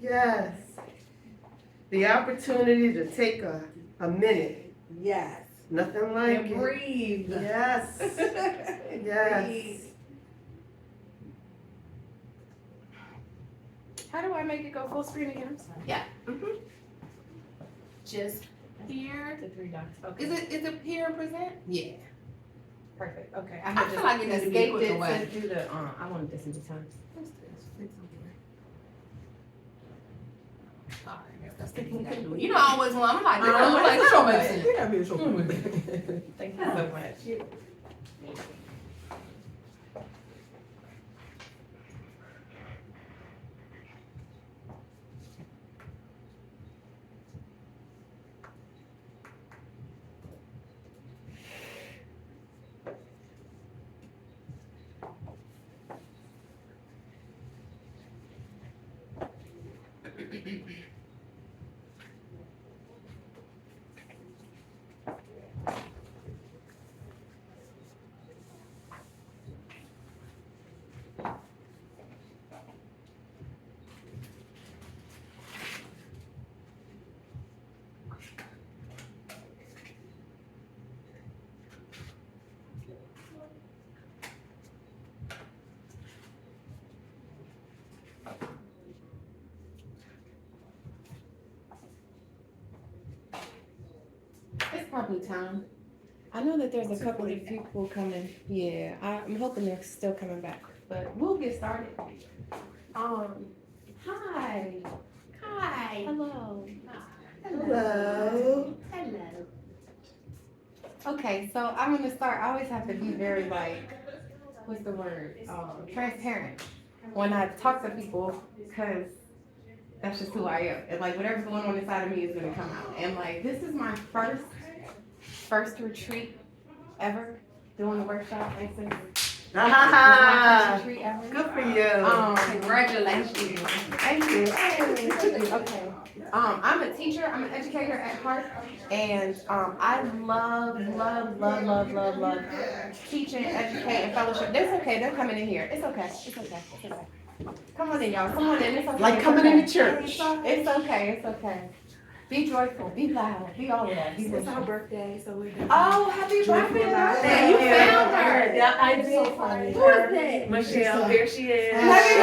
Yes. The opportunity to take a minute. Yes. Nothing like And it. breathe. Yes. Yes. Breathe. How do I make it go full screen again? I'm sorry. Yeah. Just here. The three dots. Okay. Is it here present? Yeah. Perfect. Okay. I feel like it needs to be a escaped quicker it way. to do the. I wanted this in the time. What's this? It's over here. All right, I guess that's the thing you gotta do. You know, I always want. I'm like, show me. You gotta be a show. Thank you so much. It's probably time. I know that there's a couple of people coming. Yeah, I'm hoping they're still coming back, but we'll get started. Hi. Hi. Hello. Hello. Hello. Okay, so I'm gonna start. I always have to be very what's the word? Transparent when I talk to people, because that's just who I am. And like whatever's going on inside of me is gonna come out. And like this is my first retreat ever doing the workshop. This is my first retreat ever. Good for you. Congratulations. Thank you. Hey, okay. I'm a teacher, I'm an educator at heart, and I love teaching, educating, fellowship. That's okay, they're coming in here. It's okay, it's okay, it's okay. Come on in, y'all, come on in, it's okay. Like it's coming okay. into church. It's okay, it's okay. Be joyful, be loud, be all of that. Be It's wisdom. our birthday, so we're doing. Oh, happy birthday! Yeah, you found her. Yeah, I did. So funny. Who is that? Michelle, there she is. Happy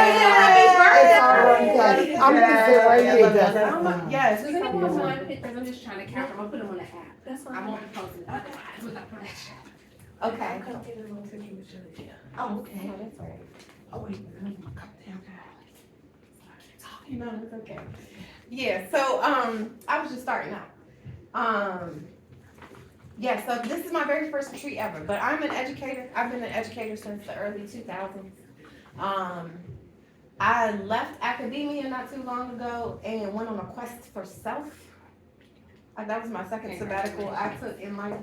birthday! I'm gonna sit right here. Yes, Does anyone want my pictures? I'm just trying to count them. I'll put them on the app. That's I fine. won't post it. Without permission. Okay. Oh, okay. Oh, that's all right. Oh, wait, I'm gonna come down. No, it's okay. Yeah, so I was just starting out. Yeah, so this is my very first retreat ever, but I'm an educator. I've been an educator since the early 2000s. I left academia not too long ago and went on a quest for self. That was my second sabbatical I took in life.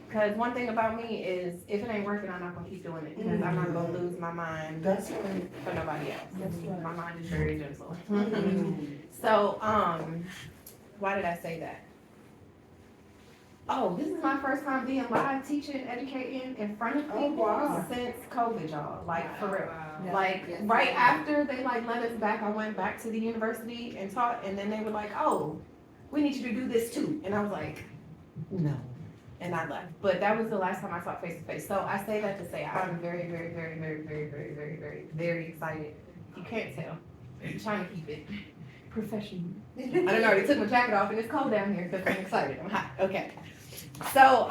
Because one thing about me is, if it ain't working, I'm not gonna keep doing it, because I'm not gonna lose my mind That's right. for nobody else. That's right. My mind is very gentle. So, why did I say that? Oh, this is my first time being live teaching, educating in front of people wow. since COVID, y'all. Like, for real. Yeah. Like, Yes. right after they like let us back, I went back to the university and taught, and then they were like, oh, we need you to do this too. And I was like, no. And I left. But that was the last time I taught face to face. So I say that to say I'm very, very, very, very, very, very, very, very, very excited. You can't tell. I'm trying to keep it professional. I don't know, I already took my jacket off and it's cold down here because I'm excited. I'm hot. Okay. So,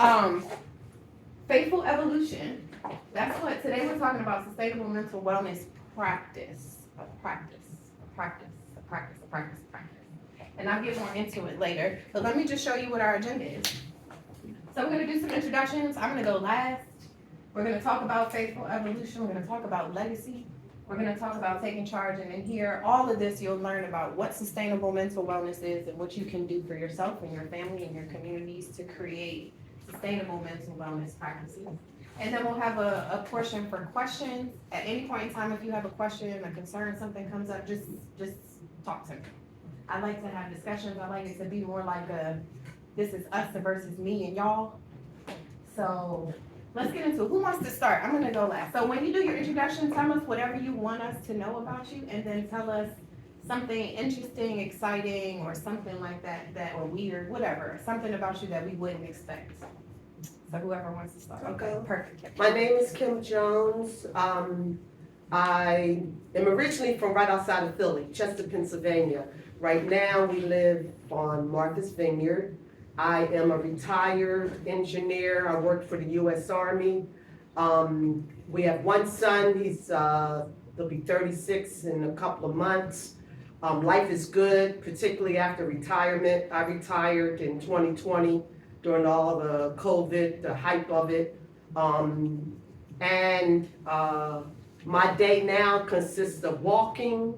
faithful evolution. That's what today we're talking about, sustainable mental wellness practice. Practice. And I'll get more into it later. But let me just show you what our agenda is. So we're gonna do some introductions. I'm gonna go last. We're gonna talk about faithful evolution. We're gonna talk about legacy. We're gonna talk about taking charge, and in here, all of this, you'll learn about what sustainable mental wellness is and what you can do for yourself and your family and your communities to create sustainable mental wellness practices. And then we'll have a portion for questions. At any point in time, if you have a question, a concern, something comes up, just talk to me. I like to have discussions. I like it to be more like this is us versus me and y'all. So let's get into it. Who wants to start? I'm gonna go last. So when you do your introduction, tell us whatever you want us to know about you, and then tell us something interesting, exciting, or something like that, or weird, whatever, something about you that we wouldn't expect. So whoever wants to start. Okay, perfect. My name is Kim Jones. I am originally from right outside of Philly, Chester, Pennsylvania. Right now, we live on Martha's Vineyard. I am a retired engineer. I worked for the U.S. Army. We have one son. He'll be 36 in a couple of months. Life is good, particularly after retirement. I retired in 2020 during all the COVID, the hype of it. My day now consists of walking,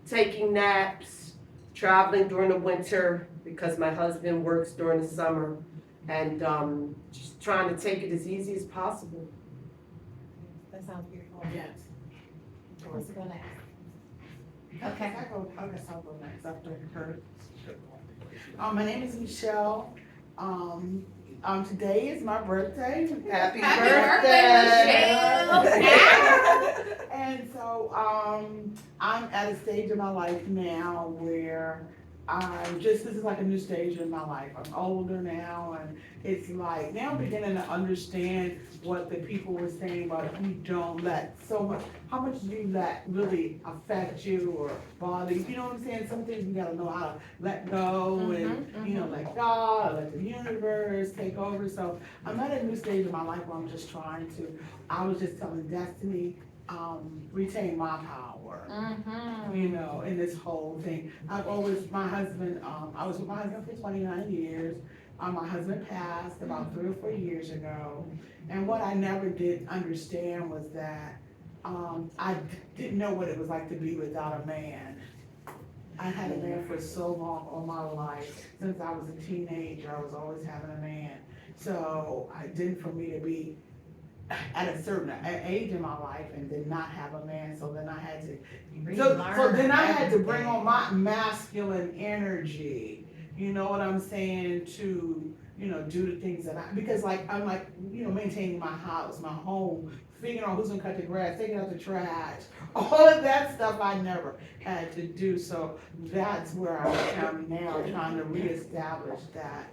taking naps, traveling during the winter because my husband works during the summer, and just trying to take it as easy as possible. That sounds beautiful. Yes. Who's going next? Okay. I guess I'll go next after her. My name is Michelle. Today is my birthday. Happy birthday, And so, I'm at a stage in my life now where this is like a new stage in my life. I'm older now, and it's like, now I'm beginning to understand what the people were saying about if you don't let so much, how much do you let really affect you or bother you? You know what I'm saying? Some things you gotta know how to let go and, let God, let the universe take over. So I'm at a new stage in my life where I'm just I was just telling Destiny, retain my power. In this whole thing. I was with my husband for 29 years. My husband passed about 3 or 4 years ago. And what I never did understand was that I didn't know what it was like to be without a man. I had a man for so long all my life. Since I was a teenager, I was always having a man. So I didn't, for me to be at a certain age in my life and did not have a man, so then I had to bring on my masculine energy, you know what I'm saying, to do the things that I'm maintaining my house, my home, figuring out who's gonna cut the grass, taking out the trash, all of that stuff I never had to do. So that's where I am now, trying to reestablish that,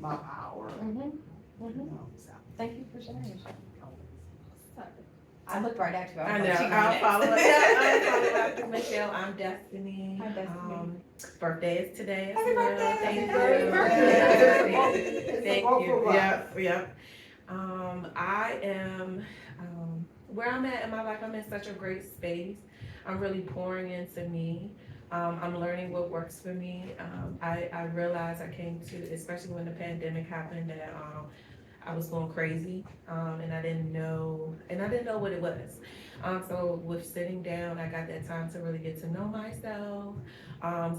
my power. So. Thank you for sharing. I looked right at you. I know. I'll follow up. After Michelle. I'm Destiny. Hi, Destiny. Birthday is today. Happy birthday. Thank you. Yep. I am where I'm at in my life. I'm in such a great space. I'm really pouring into me. I'm learning what works for me. I realized I came to, especially when the pandemic happened, that I was going crazy, and I didn't know what it was. So with sitting down, I got that time to really get to know myself.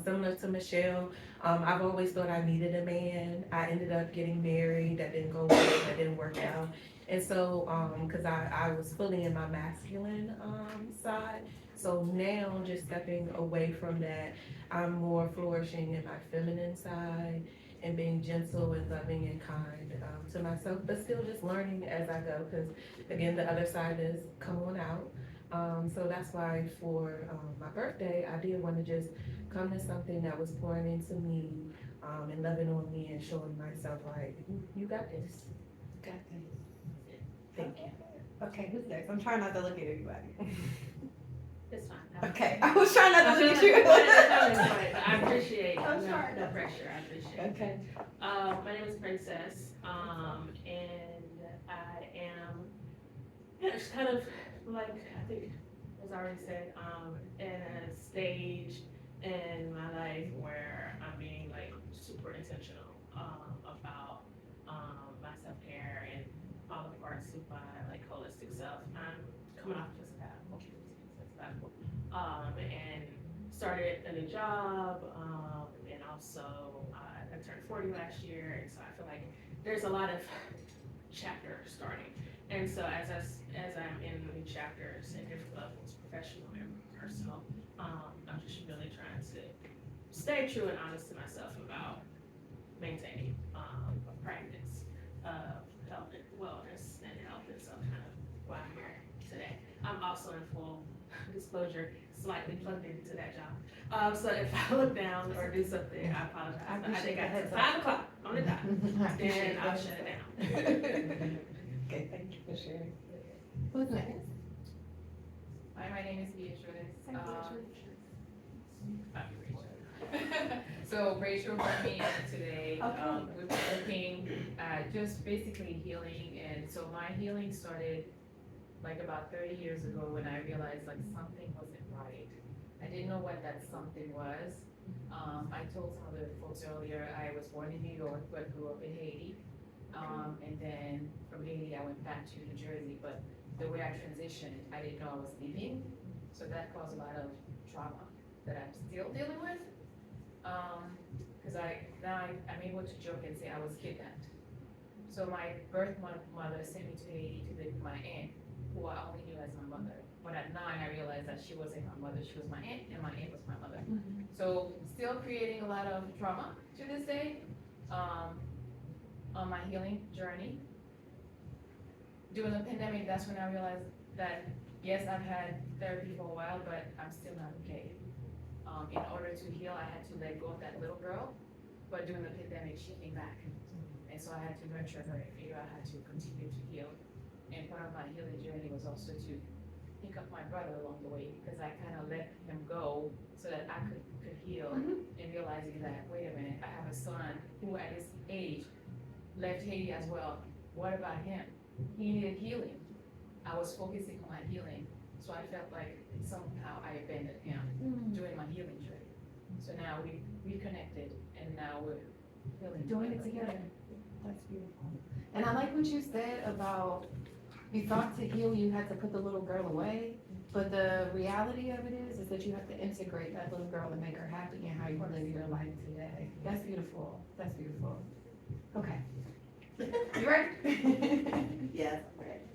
Similar to Michelle, I've always thought I needed a man. I ended up getting married. That didn't go well. That didn't work out. And so, because I was fully in my masculine side. So now, just stepping away from that, I'm more flourishing in my feminine side and being gentle and loving and kind to myself, but still just learning as I go, because again, the other side is come on out. So that's why for my birthday, I did want to just come to something that was pouring into me and loving on me and showing myself like, you got this. Got this. Thank you. Okay, who's next? I'm trying not to look at everybody. It's fine. Okay, I was trying not to look at you. I appreciate the pressure. I appreciate it. Okay. My name is Princess, and I am just kind of like, I think as I already said, in a stage in my life where I'm being like super intentional about my self-care and all the parts of my like holistic self. I'm coming off just sabbatical, and started a new job, and also I turned 40 last year, and so I feel like there's a lot of chapters starting, and so as I'm in new chapters at different levels, professional and personal, I'm just really trying to stay true and honest to myself about maintaining a practice of health and wellness and health, and so kind of why I'm here today. I'm also in full disclosure, slightly plugged into that job. So if I look down or do something, I apologize. I But I appreciate think the at heads up. 5 o'clock on the dot, then I'll shut it down. Okay, thank you for sharing. Who's next? Hi, my name is Beatrice. So Rachel brought me in today. We've been looking at just basically healing, and so my healing started like about 30 years ago when I realized like something wasn't right. I didn't know what that something was. I told some of the folks earlier, I was born in New York, but grew up in Haiti. And then from Haiti, I went back to New Jersey, but the way I transitioned, I didn't know I was leaving. So that caused a lot of trauma that I'm still dealing with. Cause I'm able to joke and say I was kidnapped. So my birth mother sent me to Haiti to live with my aunt, who I only knew as my mother. But at 9, I realized that she wasn't my mother, she was my aunt, and my aunt was my mother. So still creating a lot of trauma to this day, on my healing journey. During the pandemic, that's when I realized that, yes, I've had therapy for a while, but I'm still not okay. In order to heal, I had to let go of that little girl, but during the pandemic, she came back. And so I had to nurture her and figure out how to continue to heal. And part of my healing journey was also to pick up my brother along the way, because I kind of let him go so that I could heal, and realizing that, wait a minute, I have a son who at his age left Haiti as well. What about him? He needed healing. I was focusing on my healing, so I felt like somehow I abandoned him during my healing journey. So now we reconnected, and now we're healing. Doing it together. That's beautiful. And I like what you said about you thought to heal, you had to put the little girl away. But the reality of it is that you have to integrate that little girl and make her happy in how you live your life today. That's beautiful. That's beautiful. Okay. You ready? Yes, I'm ready.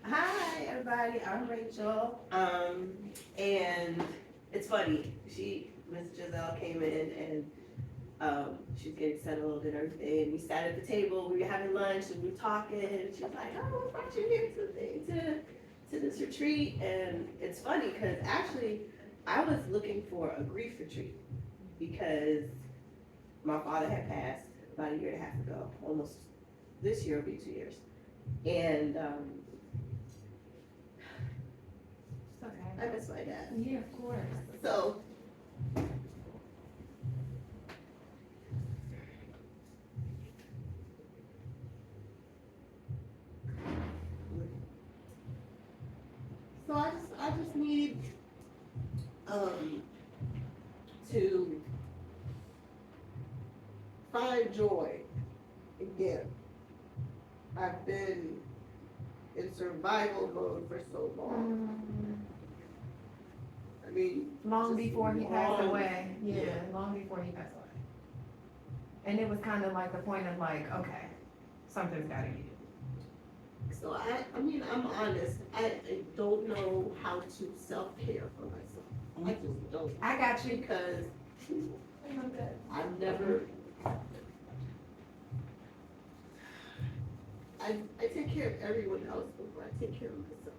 Hi, everybody. I'm Rachel. And it's funny. Miss Giselle came in and she was getting settled and everything. And we sat at the table. We were having lunch and we were talking. And she was like, "Oh, what brought you here to this retreat?" And it's funny because actually I was looking for a grief retreat because my father had passed about 1.5 years ago. Almost this year will be 2 years. And It's okay. I miss my dad. Yeah, of course. So I just need to find joy again. I've been in survival mode for so long. I mean, Long just before he passed long. away. Yeah, Yeah. long before he passed away. And it was kind of like the point of like, okay, something's gotta be. So I mean, I'm honest. I don't know how to self-care for myself. I just don't. I got you. Because I've never. I take care of everyone else before I take care of myself.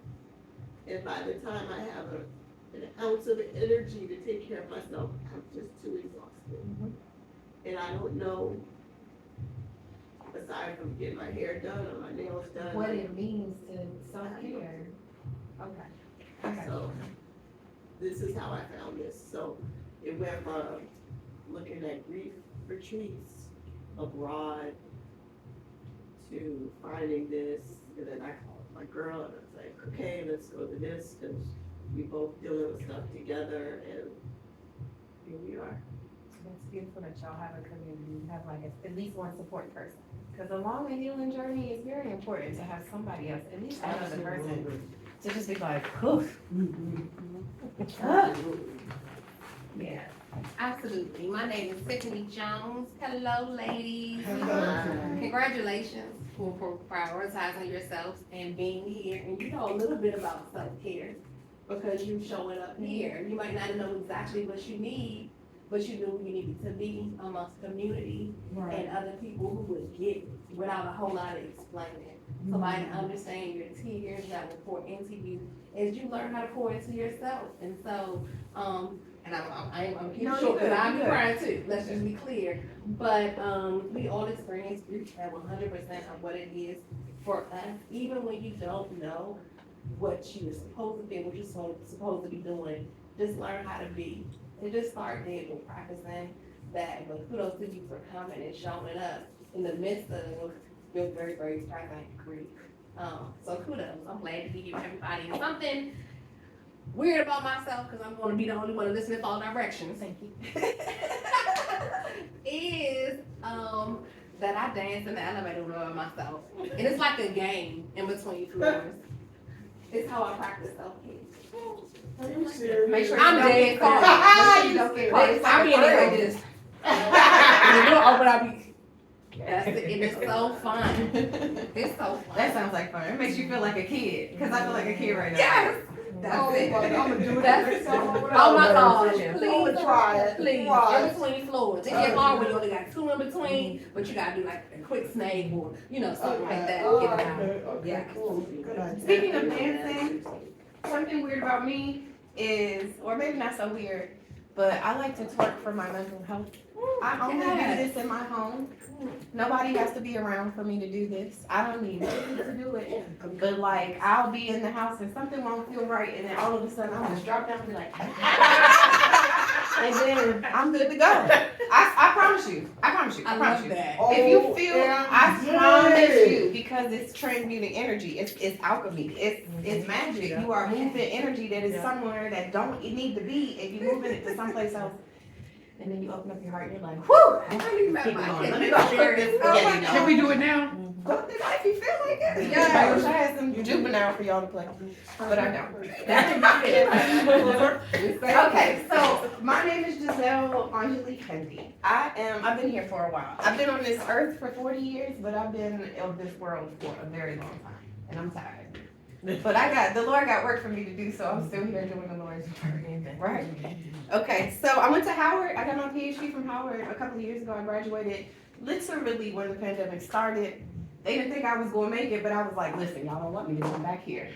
And by the time I have an ounce of energy to take care of myself, I'm just too exhausted. And I don't know, aside from getting my hair done or my nails done. What it means to self-care. Okay. Okay. So, this is how I found this. So, it went from looking at grief retreats abroad to finding this, and then I called my girl and I was like, okay, let's go to this, because we both dealing with stuff together, and here we are. It's beautiful that y'all have a community, you have like at least one support person. Because along the healing journey, it's very important to have somebody else, at least one other person, to just be like, whew. Yeah, absolutely. My name is Tiffany Jones. Hello, ladies. Congratulations for prioritizing yourselves and being here. And you know a little bit about self-care because you showing up here. You might not know exactly what you need, but you knew you needed to be amongst community and other people who would get it without a whole lot of explaining. somebody to understand your tears that will pour into you as you learn how to pour into yourself. And so, and I'm keep No, short you're because good, I'm you're good. crying too. Let's just be clear. But we all experience grief at 100% of what it is for us, even when you don't know what you're supposed to be, what you're supposed to be doing. Just learn how to be, and just start there with practicing that. But kudos to you for coming and showing up in the midst of your very, very present grief. So kudos. I'm glad to give everybody something weird about myself, because I'm going to be the only one to listen in all directions. Thank you. Is that I dance in the elevator with myself, and it's like a game in between floors. It's how I practice self-care. Are you serious? Make sure I'm you don't dead get caught. Make sure you don't get caught. It's I'm like being a like drill. this. And the door open, I'll be. That's it. And it's so fun. It's so fun. That sounds like fun. It makes you feel like a kid, because I feel like a kid right now. Yes. That's Oh, it. I'm gonna do it That's next time. Oh my gosh, I'm please, gonna try it. please, Right. in between floors. It get hard when you only got two in between, but you gotta do like a quick snake or, something like that. Oh, Get it out. okay, Yeah. cool. Good idea. Speaking of dancing, something weird about me is, or maybe not so weird, but I like to twerk for my mental health. I only do this in my home. Nobody has to be around for me to do this. I don't need anything to do it. But like, I'll be in the house and something won't feel right, and then all of a sudden I'll just drop down and be like, and then I'm good to go. I promise you. I promise you. I promise you. that. If you feel, I OMG. promise you, because it's transmuting energy. It's alchemy. It's magic. You are moving energy that is somewhere that don't need to be, and you moving it to someplace else. And then you open up your heart and you're like, whew, I really met Keep my going. kid. Let me go share this. Oh my Yeah, God. Can we do it now? Go through life, you feel like it. Yeah, I wish I had some juvenile for y'all to play, but I don't. Okay, so my name is Giselle Angelique Hendy. I've been here for a while. I've been on this earth for 40 years, but I've been of this world for a very long time, and I'm tired. But the Lord got work for me to do, so I'm still here doing the Lord's work. Right. Okay, so I went to Howard. I got my PhD from Howard a couple of years ago. I graduated literally when the pandemic started. They didn't think I was going to make it, but I was like, listen, y'all don't want me to come back here.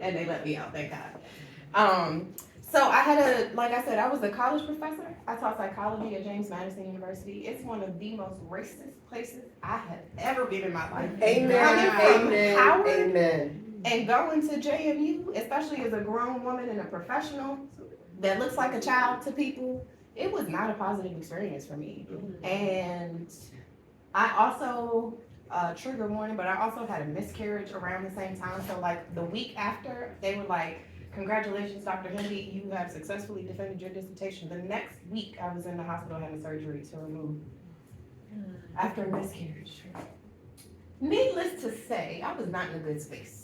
And they let me out, thank God. So I had like I said, I was a college professor. I taught psychology at James Madison University. It's one of the most racist places I have ever been in my life. Coming from Howard Amen. and going to JMU, especially as a grown woman and a professional that looks like a child to people, it was not a positive experience for me. And I also, trigger warning, but I also had a miscarriage around the same time. So like the week after, they were like, congratulations, Dr. Hendy, you have successfully defended your dissertation. The next week, I was in the hospital having surgery to remove after a miscarriage. Needless to say, I was not in a good space.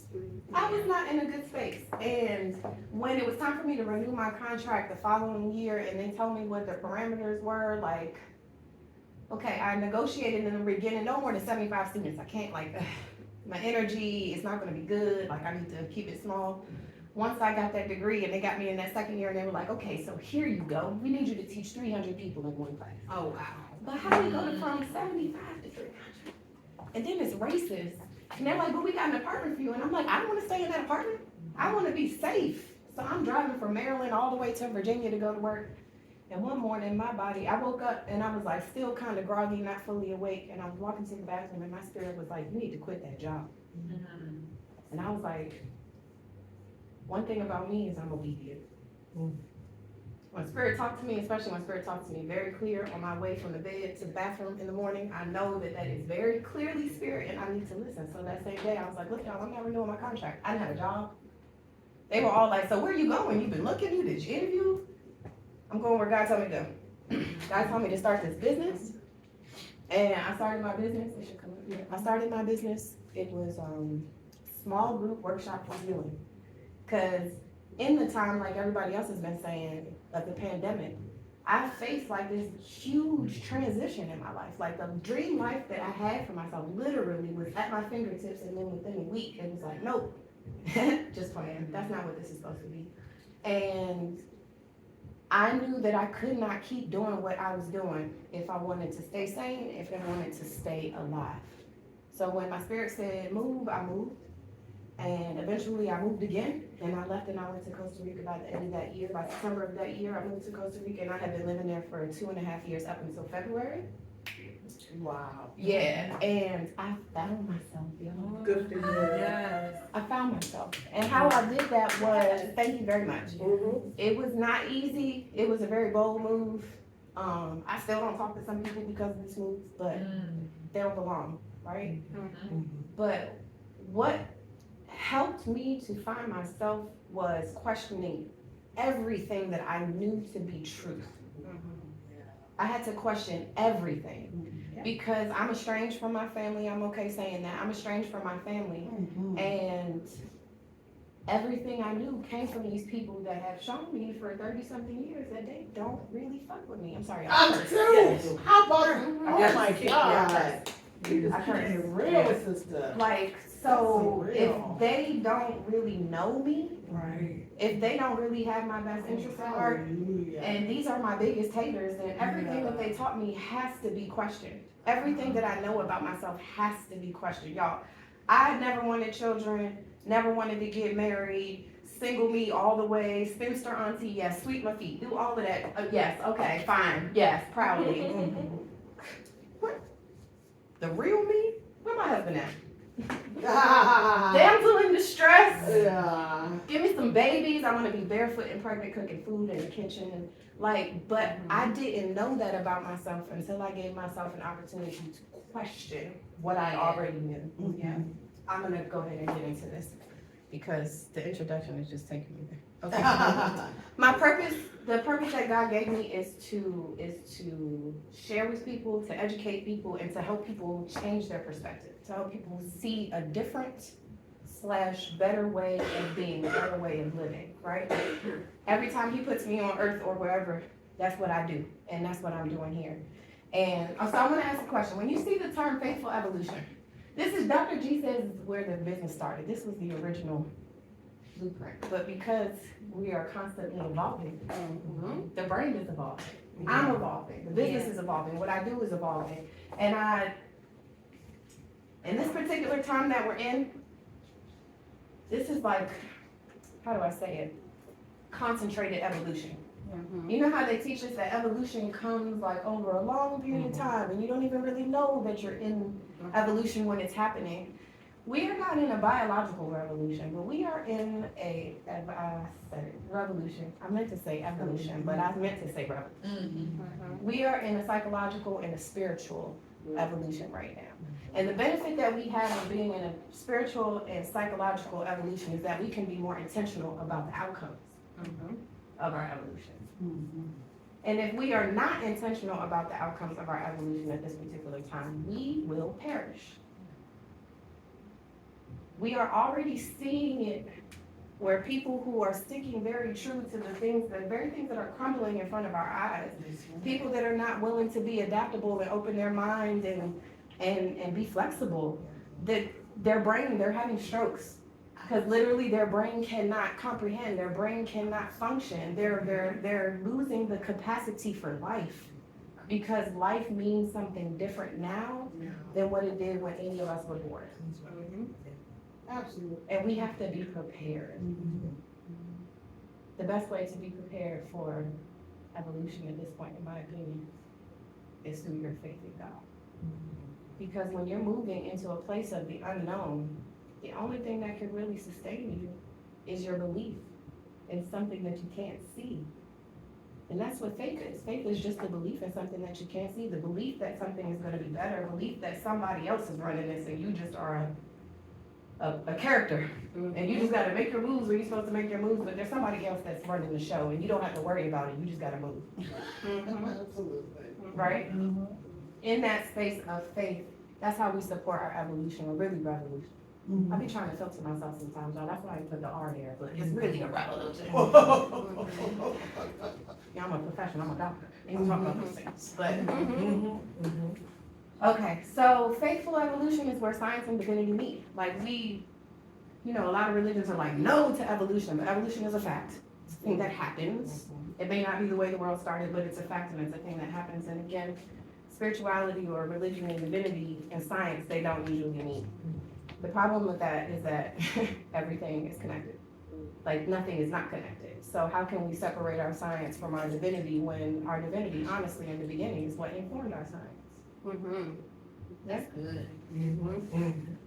I was not in a good space. And when it was time for me to renew my contract the following year, and they told me what the parameters were, like, okay, I negotiated in the beginning, no more than 75 students. I can't, like, my energy is not gonna be good. Like, I need to keep it small. Once I got that degree and they got me in that second year, and they were like, okay, so here you go. We need you to teach 300 people in one class. Oh, wow. But how do we go from 75 to 300? And then it's racist. And they're like, but we got an apartment for you. And I'm like, I don't want to stay in that apartment. I want to be safe. So I'm driving from Maryland all the way to Virginia to go to work. And one morning, I woke up and I was like still kind of groggy, not fully awake. And I was walking to the bathroom and my spirit was like, you need to quit that job. And I was like, one thing about me is I'm obedient. When spirit talks to me, especially when spirit talks to me very clear on my way from the bed to the bathroom in the morning, I know that is very clearly spirit and I need to listen. So that same day, I was like, look, y'all, I'm not renewing my contract. I didn't have a job. They were all like, so where are you going? You've been looking? You did your interview? I'm going where God told me to go. God told me to start this business. And I started my business. It should come up here. I started my business. It was small group workshop for healing. Because in the time, like everybody else has been saying, of the pandemic, I faced like this huge transition in my life. Like the dream life that I had for myself literally was at my fingertips, and then within a week, it was like, nope, just playing. That's not what this is supposed to be. And I knew that I could not keep doing what I was doing if I wanted to stay sane, if I wanted to stay alive. So when my spirit said move, I moved. And eventually I moved again, and I left and I went to Costa Rica by the end of that year. By September of that year, I moved to Costa Rica, and I had been living there for 2.5 years up until February. Wow. Yeah, and I found myself, y'all. Good for you. Yes. I found myself. And how I did that was, thank you very much. Mhm. It was not easy. It was a very bold move. I still don't talk to some people because of this move, but they don't belong, right? But what helped me to find myself was questioning everything that I knew to be truth. I had to question everything because I'm estranged from my family. I'm okay saying that. I'm estranged from my family. And everything I knew came from these people that have shown me for 30-something years that they don't really fuck with me. I'm sorry. I'm too. How about her? Oh Yes. my God. I turned it Real sister. Like, So so if real. they don't really know me, Right. if they don't really have my best interest at heart, Hallelujah. and these are my biggest haters, then everything that they taught me has to be questioned. Everything that I know about myself has to be questioned. Y'all, I never wanted children, never wanted to get married, single me all the way, spinster auntie, yes, sweep my feet, do all of that. Yes, okay, fine, yes, proudly. What? The real me? Where my husband at? Damsel in distress. Yeah. Give me some babies. I want to be barefoot and pregnant, cooking food in the kitchen. Like, but I didn't know that about myself until I gave myself an opportunity to question what I already knew. Yeah. I'm gonna go ahead and get into this because the introduction is just taking me there. Okay. My purpose, the purpose that God gave me is to share with people, to educate people, and to help people change their perspective, to help people see a different / better way of being, a better way of living, right? Every time he puts me on earth or wherever, that's what I do, and that's what I'm doing here. And so I want to ask a question. When you see the term faithful evolution, this is, Dr. G says, is where the business started. This was the original blueprint. But because we are constantly evolving, the brain is evolving. I'm evolving. The business is evolving. What I do is evolving. And in this particular time that we're in, this is like, how do I say it? Concentrated evolution. You know how they teach us that evolution comes like over a long period of time and you don't even really know that you're in evolution when it's happening. We are not in a biological revolution, but we are in revolution. I meant to say evolution, but I meant to say revolution. We are in a psychological and a spiritual evolution right now. And the benefit that we have of being in a spiritual and psychological evolution is that we can be more intentional about the outcomes of our evolution. And if we are not intentional about the outcomes of our evolution at this particular time, we will perish. We are already seeing it where people who are sticking very true to the very things that are crumbling in front of our eyes, people that are not willing to be adaptable and open their mind and be flexible, that their brain, they're having strokes. Because literally their brain cannot comprehend, their brain cannot function. They're losing the capacity for life. Because life means something different now than what it did when any of us were born. Absolutely. And we have to be prepared. The best way to be prepared for evolution at this point, in my opinion, is through your faith in God. Because when you're moving into a place of the unknown, the only thing that can really sustain you is your belief in something that you can't see. And that's what faith is. Faith is just a belief in something that you can't see. The belief that something is going to be better, belief that somebody else is running this and you just are a character. And you just got to make your moves where you're supposed to make your moves, but there's somebody else that's running the show and you don't have to worry about it. You just got to move. Absolutely. Right? In that space of faith, that's how we support our evolution, or really revolution. I be trying to filter myself sometimes, y'all. That's why I put the R there, but it's really a revolution. Yeah, I'm a professional, I'm a doctor. I ain't talking about those things. But okay, so faithful evolution is where science and divinity meet. Like a lot of religions are like no to evolution, but evolution is a fact. It's a thing that happens. It may not be the way the world started, but it's a fact and it's a thing that happens. And again, spirituality or religion and divinity and science, they don't usually meet. The problem with that is that everything is connected. Like nothing is not connected. So how can we separate our science from our divinity when our divinity, honestly, in the beginning is what informed our science? That's good.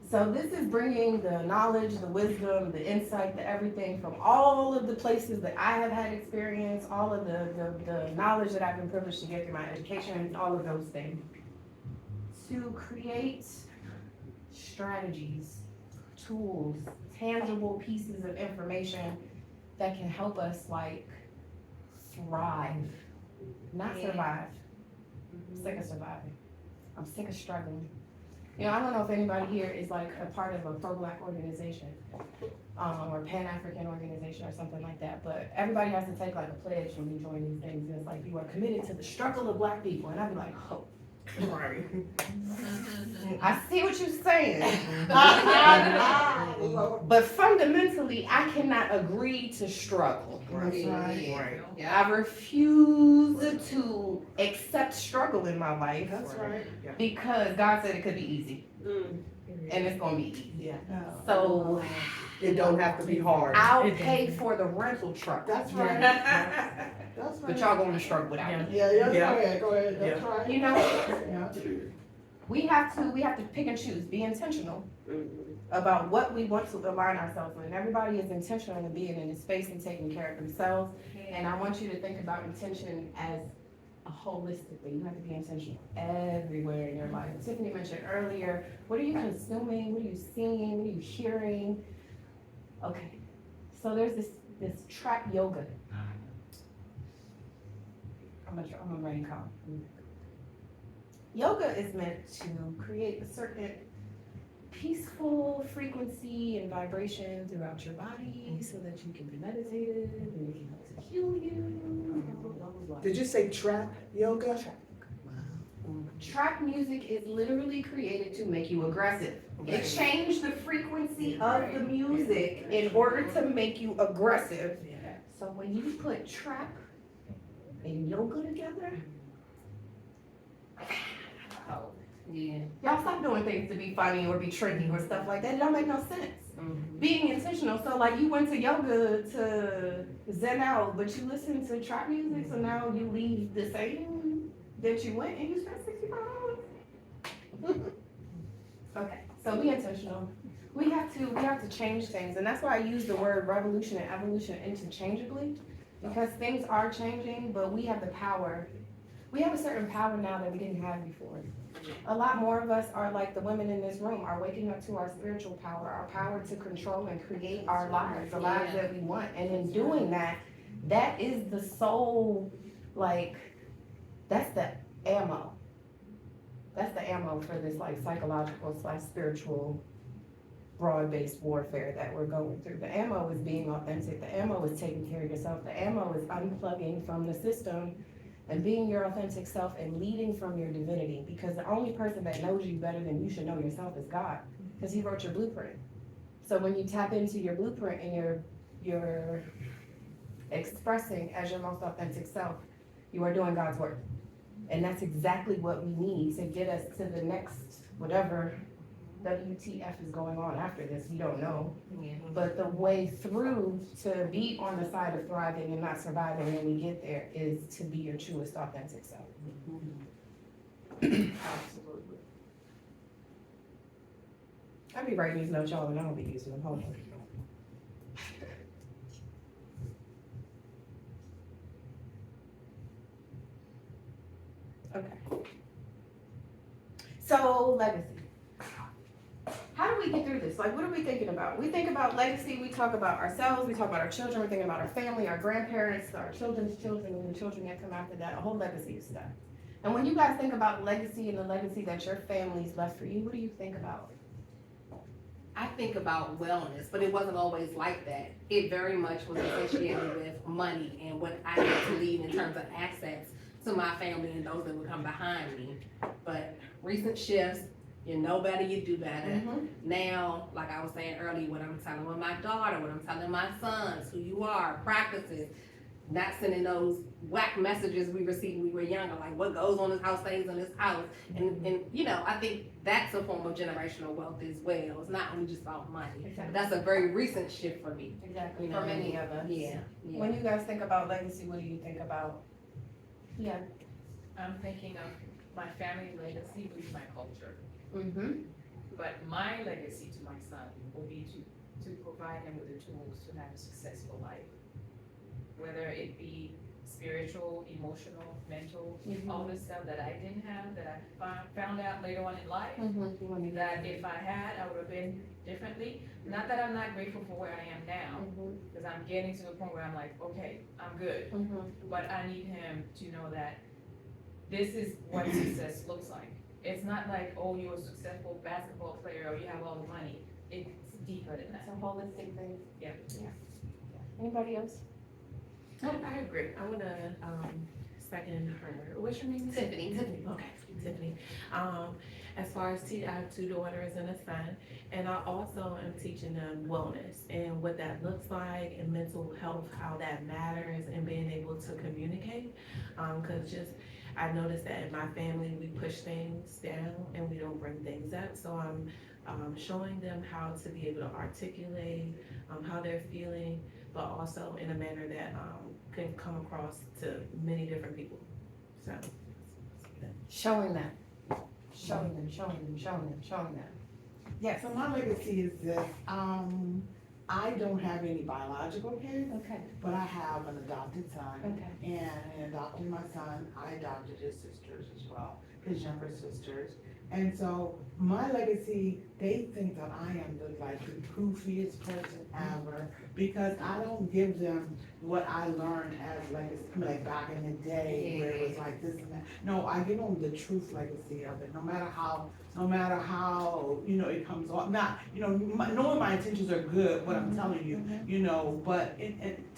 So this is bringing the knowledge, the wisdom, the insight, the everything from all of the places that I have had experience, all of the knowledge that I've been privileged to get through my education, all of those things, to create strategies, tools, tangible pieces of information that can help us like thrive, not survive. I'm sick of surviving. I'm sick of struggling. You know, I don't know if anybody here is like a part of a pro-Black organization, or Pan-African organization or something like that, but everybody has to take like a pledge when you join these things, and it's like, you are committed to the struggle of Black people, and I'd be like, oh, right. I see what you're saying. But fundamentally, I cannot agree to struggle. That's right. I refuse to accept struggle in my life. That's right. Because God said it could be easy. And it's gonna be easy. Yeah. So It don't have to be hard. I'll pay for the rental truck. That's right. Yeah. That's right. But y'all gonna struggle without me. Yeah, go ahead, that's right. You know, Yeah. we have to pick and choose, be intentional about what we want to align ourselves with. And everybody is intentional in being in a space and taking care of themselves. And I want you to think about intention as holistically. You have to be intentional everywhere in your life. Tiffany mentioned earlier, what are you consuming? What are you seeing? What are you hearing? Okay, so there's this trap yoga. I'm gonna rain calm. Yoga is meant to create a certain peaceful frequency and vibration throughout your body so that you can be meditated and it can help to heal you. Blah, blah, blah, blah. Did you say trap yoga? Trap music is literally created to make you aggressive. It changed the frequency of the music in order to make you aggressive. So when you put trap and yoga together, y'all stop doing things to be funny or be tricky or stuff like that. It don't make no sense. Being intentional. So like you went to yoga to zen out, but you listen to trap music, so now you leave the same that you went and you spent $65. Okay, so be intentional. We have to change things, and that's why I use the word revolution and evolution interchangeably, because things are changing, but we have the power. We have a certain power now that we didn't have before. A lot more of us are like the women in this room, are waking up to our spiritual power, our power to control and create our lives, the lives that we want. And in doing that, that is the soul, like, that's the ammo. That's the ammo for this like psychological / spiritual broad-based warfare that we're going through. The ammo is being authentic. The ammo is taking care of yourself. The ammo is unplugging from the system and being your authentic self and leading from your divinity, because the only person that knows you better than you should know yourself is God, because he wrote your blueprint. So when you tap into your blueprint and you're expressing as your most authentic self, you are doing God's work. And that's exactly what we need to get us to the next, whatever WTF is going on after this, we don't know. But the way through to be on the side of thriving and not surviving when we get there is to be your truest authentic self. Absolutely. I be writing these notes, y'all, and I don't be using them. Hold on. Okay. So, legacy. How do we get through this? Like, what are we thinking about? We think about legacy, we talk about ourselves, we talk about our children, we're thinking about our family, our grandparents, our children's children, and the children that come after that, a whole legacy of stuff. And when you guys think about legacy and the legacy that your family's left for you, what do you think about? I think about wellness, but it wasn't always like that. It very much was associated with money and what I had to leave in terms of assets to my family and those that would come behind me. But recent shifts, you know better, you do better. Now, like I was saying earlier, what I'm telling with my daughter, what I'm telling my sons, who you are, practices, not sending those whack messages we received when we were younger, like what goes on this house stays in this house. And you know, I think that's a form of generational wealth as well. It's not only just about money. Exactly. But that's a very recent shift for me. Exactly, You for know? many of us. Yeah. When you guys think about legacy, what do you think about? Yeah. I'm thinking of my family legacy will be my culture, Mm-hmm. but my legacy to my son will be to provide him with the tools to have a successful life. Whether it be spiritual, emotional, mental, all this stuff that I didn't have, that I found out later on in life, Mm-hmm. that if I had, I would have been differently. Not that I'm not grateful for where I am now, because I'm getting to the point where I'm like, okay, I'm good. But I need him to know that this is what success looks like. It's not like, oh, you're a successful basketball player or you have all the money. It's deeper than It's that. a holistic thing. Yeah. Anybody else? I agree. I want to second her. What's your name? Tiffany. Okay, Tiffany. As far as I have 2 daughters and a son, and I also am teaching them wellness and what that looks like and mental health, how that matters, and being able to communicate. Because I noticed that in my family we push things down and we don't bring things up. So I'm showing them how to be able to articulate how they're feeling, but also in a manner that can come across to many different people. So. Showing them. Showing them. Yes. So my legacy is this, I don't have any biological kids, Okay, but I have an adopted son. okay. And in adopting my son, I adopted his sisters as well, his younger sisters. And so my legacy, they think that I am the goofiest person ever, because I don't give them what I learned as legacy, like back in the day where it was like this and that. No, I give them the truth legacy of it, no matter how, you know, it comes off. Not, you know, knowing my intentions are good, what I'm telling you, you know, but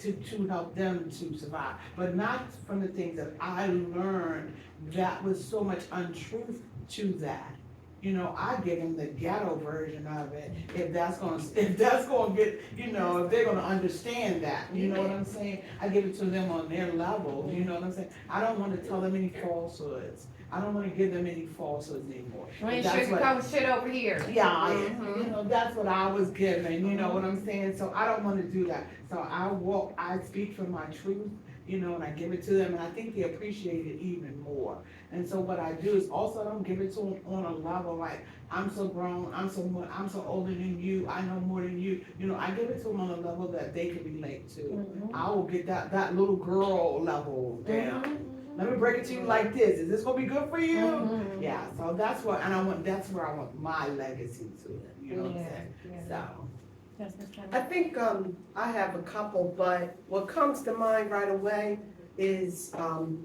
to help them to survive. But not from the things that I learned that was so much untruth to that. You know, I give them the ghetto version of it, if that's gonna get, you know, if they're gonna understand that, you know what I'm saying? I give it to them on their level, you know what I'm saying? I don't wanna tell them any falsehoods. I don't wanna give them any falsehoods anymore. We ain't That's what- sugarcoat shit over here. Yeah, you know, that's what I was given, you know what I'm saying? So I don't wanna do that. So I speak from my truth, you know, and I give it to them, and I think they appreciate it even more. And so what I do is also I don't give it to them on a level like, I'm so grown, I'm so older than you, I know more than you. You know, I give it to them on a level that they can relate to. I will get that little girl level down. Let me break it to you like this. Is this gonna be good for you? Yeah, so that's where I want my legacy to them, you know what I'm saying? So. Yes, Ms. Campbell. I think I have a couple, but what comes to mind right away is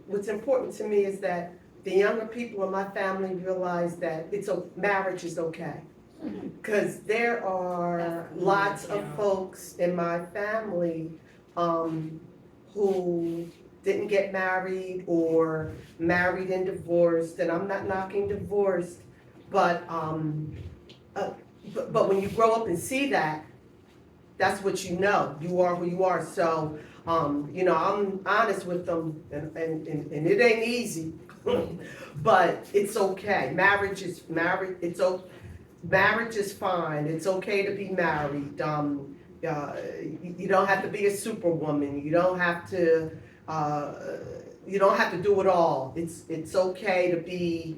what's important to me is that the younger people in my family realize that marriage is okay. Because there are lots of folks in my family who didn't get married or married and divorced, and I'm not knocking divorce, but when you grow up and see that, that's what you know. You are who you are. So, you know, I'm honest with them, and it ain't easy, but it's okay. Marriage is fine. It's okay to be married. You don't have to be a superwoman. You don't have to do it all. It's okay to be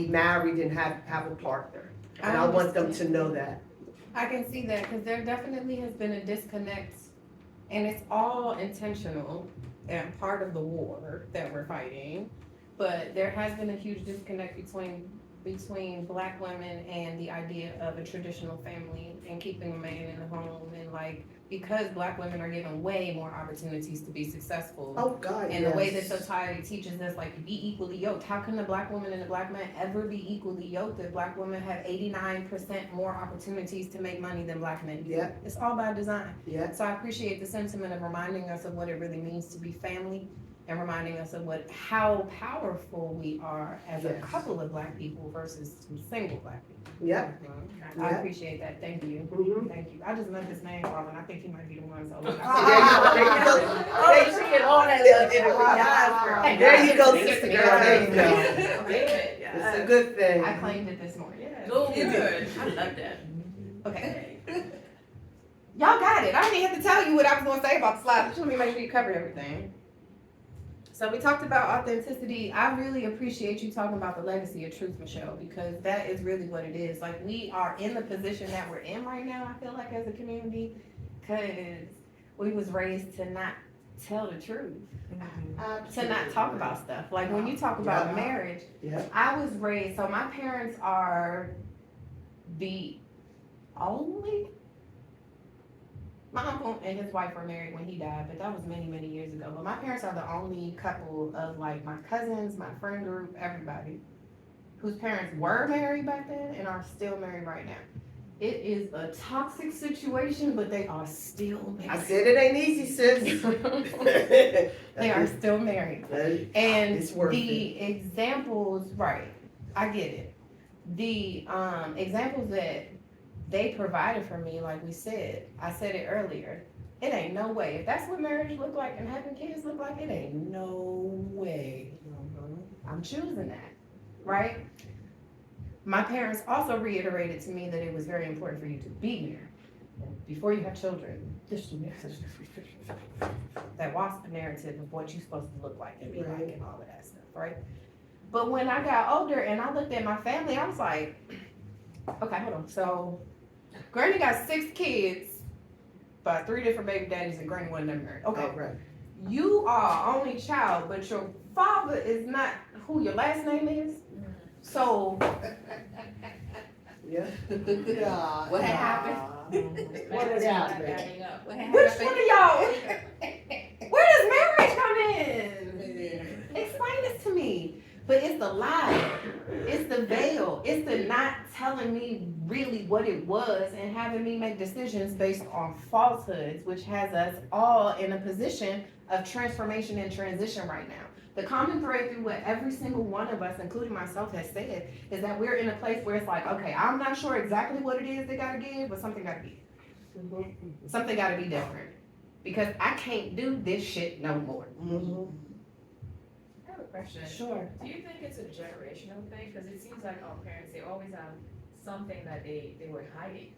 married and have a partner. And I want them to know that. I can see that, because there definitely has been a disconnect, and it's all intentional and part of the war that we're fighting. But there has been a huge disconnect between Black women and the idea of a traditional family and keeping a man in the home, and because Black women are given way more opportunities to be successful. Oh God, And the way that society teaches us, be equally yoked. How can the Black woman and the Black man ever be equally yoked if Black women have 89% more opportunities to make money than Black men do? Yeah. It's all by design. Yeah. So I appreciate the sentiment of reminding us of what it really means to be family, and reminding us of how powerful we are as a Yes. couple of Black people versus two single Black people. Yeah. I appreciate that. Thank you. Mhm. Thank you. I just met this man, Robin. I think think he might be the one, so. There you go. They seeing all that There you go, sister Yeah. girl, there you go. Yeah. It's a good thing. I claimed it this morning. Go good. I love that. Okay. Y'all got it. I didn't even have to tell you what I was gonna say about the slides. Just let me make sure you covered everything. So we talked about authenticity. I really appreciate you talking about the legacy of truth, Michelle, because that is really what it is. Like, we are in the position that we're in right now, I feel like, as a community, because we was raised to not tell the truth, to not talk about stuff. Like, when you talk about Yeah. marriage, Yeah. I was raised, so my parents are the only, my uncle and his wife were married when he died, but that was many, many years ago. But my parents are the only couple of, like, my cousins, my friend group, everybody, whose parents were married back then and are still married right now. It is a toxic situation, but they are still I married. said it ain't easy, sis. They are still married. And It's worth the examples, right, I get it. The examples that they provided for me, like we said, I said it earlier, it ain't no way. If that's what marriage look like and having kids look like, it ain't no way. I'm choosing that, right? My parents also reiterated to me that it was very important for you to be married. Before you have children, this is that WASP narrative of what you're supposed to look like and be like and all of that stuff, right? But when I got older and I looked at my family, I was like, okay, hold on. So Granny got 6 kids by 3 different baby daddies and Granny wasn't never married. Okay. Oh, right. You are only child, but your father is not who your last name is. So Yeah. What had happened? What has happened? Adding up. What had which happened? one of y'all? Where does marriage come in? Explain this to me. But it's the lie. It's the veil. It's the not telling me really what it was and having me make decisions based on falsehoods, which has us all in a position of transformation and transition right now. The common thread through what every single one of us, including myself, has said is that we're in a place where it's like, okay, I'm not sure exactly what it is they gotta give, but something gotta be. Something gotta be different. Because I can't do this shit no more. I have a question. Sure. Do you think it's a generational thing? Because it seems like our parents, they always have something that they were hiding.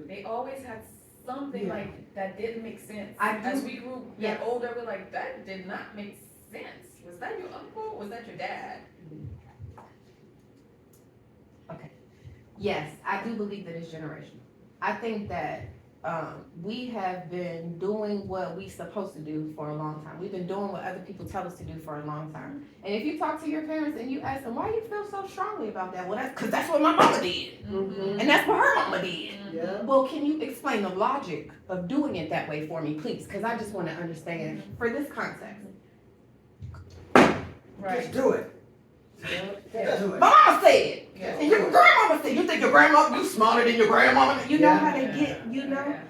They always had something Yeah. like that didn't make sense. I do- As we grew yeah. get older, we're like, that did not make sense. Was that your uncle? Was that your dad? Yes, I do believe that it's generational. I think that we have been doing what we supposed to do for a long time. We've been doing what other people tell us to do for a long time. And if you talk to your parents and you ask them, why do you feel so strongly about that? Well, that's because that's what my mama did. And that's what her mama did. Yeah. Well, can you explain the logic of doing it that way for me, please? Because I just want to understand for this context. Right. do it. My mama said, Yeah. and your grandmama said, you think your grandma, you smarter than your grandmama? You know how they get, you know? Yeah.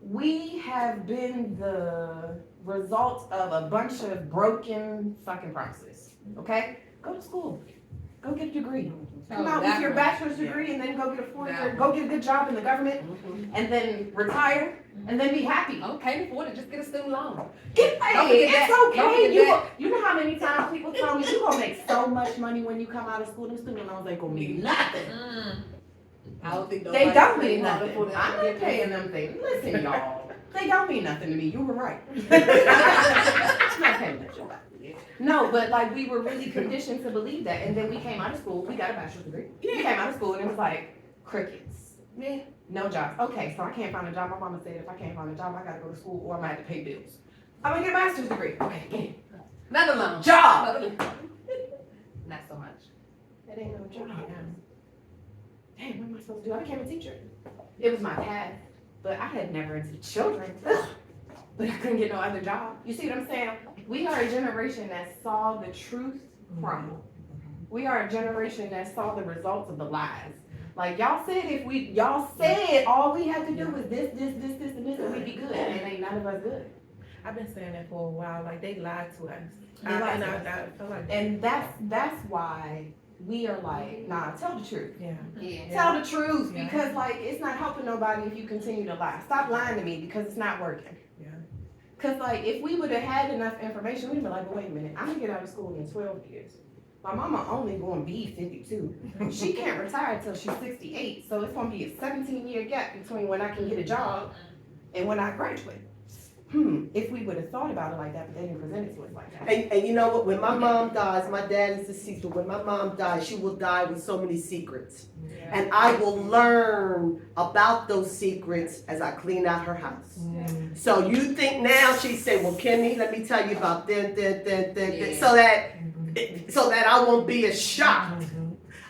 We have been the result of a bunch of broken fucking promises, okay? Go to school, go get a degree. Come out with your bachelor's degree and then go get a 4-year, go get a good job in the government and then retire and then be happy. Okay, before to just get a student loan. Get Don't paid, forget it's that. Don't okay. forget You know how many times people tell me you gonna make so much money when you come out of school, them student loans ain't gonna mean nothing. I don't think They don't mean paid nothing. for that. I'm not paying them things. Listen, y'all. They don't mean nothing to me. You were right. I'm not paying that shit back. No, but like we were really conditioned to believe that. And then we came out of school. We got a bachelor's degree. We came out of school and it was like crickets. Yeah. No jobs. Okay, so I can't find a job. My mama said if I can't find a job, I gotta go to school or I'm gonna have to pay bills. I'm gonna get a master's degree. Okay, get it. Another loan. Job. Not so much. That ain't no job. Damn, what am I supposed to do? I became a teacher. It was my path, but I had never into children. Ugh. But I couldn't get no other job. You see what I'm saying? We are a generation that saw the truth crumble. We are a generation that saw the results of the lies. Like y'all said, y'all said all we had to do was this, and this, and we'd be good. And ain't none of us good. I've been saying that for a while, like they lied to us. They lied to us. I feel like And that's why we are like, nah, tell the truth. Yeah. Yeah. Tell the truth, Yeah. because like, it's not helping nobody if you continue to lie. Stop lying to me because it's not working. Yeah. Cause like, if we would have had enough information, we'd be like, well, wait a minute, I'm gonna get out of school in 12 years. My mama only gonna be 52. She can't retire till she's 68, so it's gonna be a 17-year gap between when I can get a job and when I graduate. If we would have thought about it like that, but they didn't present it to us like that. And you know what, when my mom dies, my dad is deceased, but when my mom dies, she will die with so many secrets. And I will learn about those secrets as I clean out her house. So you think now she said, well, Kimmy, let me tell you about this, so that I won't be as shocked.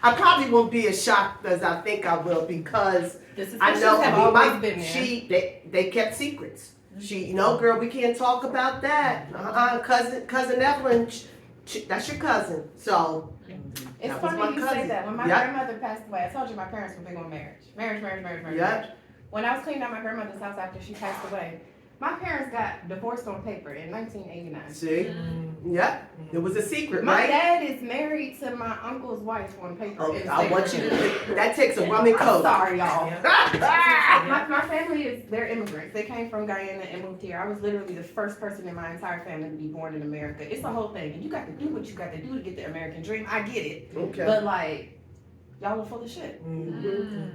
I probably won't be as shocked as I think I will, because I know have always been there. they kept secrets. She, girl, we can't talk about that. Cousin Evelyn, that's your cousin. So It's that was funny my you say cousin. that. When my Yep. grandmother passed away, I told you my parents were big on marriage. Marriage. Yep. When I was cleaning out my grandmother's house after she passed away, my parents got divorced on paper in 1989. See, yep, it was a secret, My right? dad is married to my uncle's wife on paper. Oh, It's I like- want you to. That takes a rum and I'm coke. sorry, y'all. Yeah. My family they're immigrants. They came from Guyana and moved here. I was literally the first person in my entire family to be born in America. It's a whole thing. And you got to do what you got to do to get the American dream. I get it. Okay. But like, y'all are full of shit.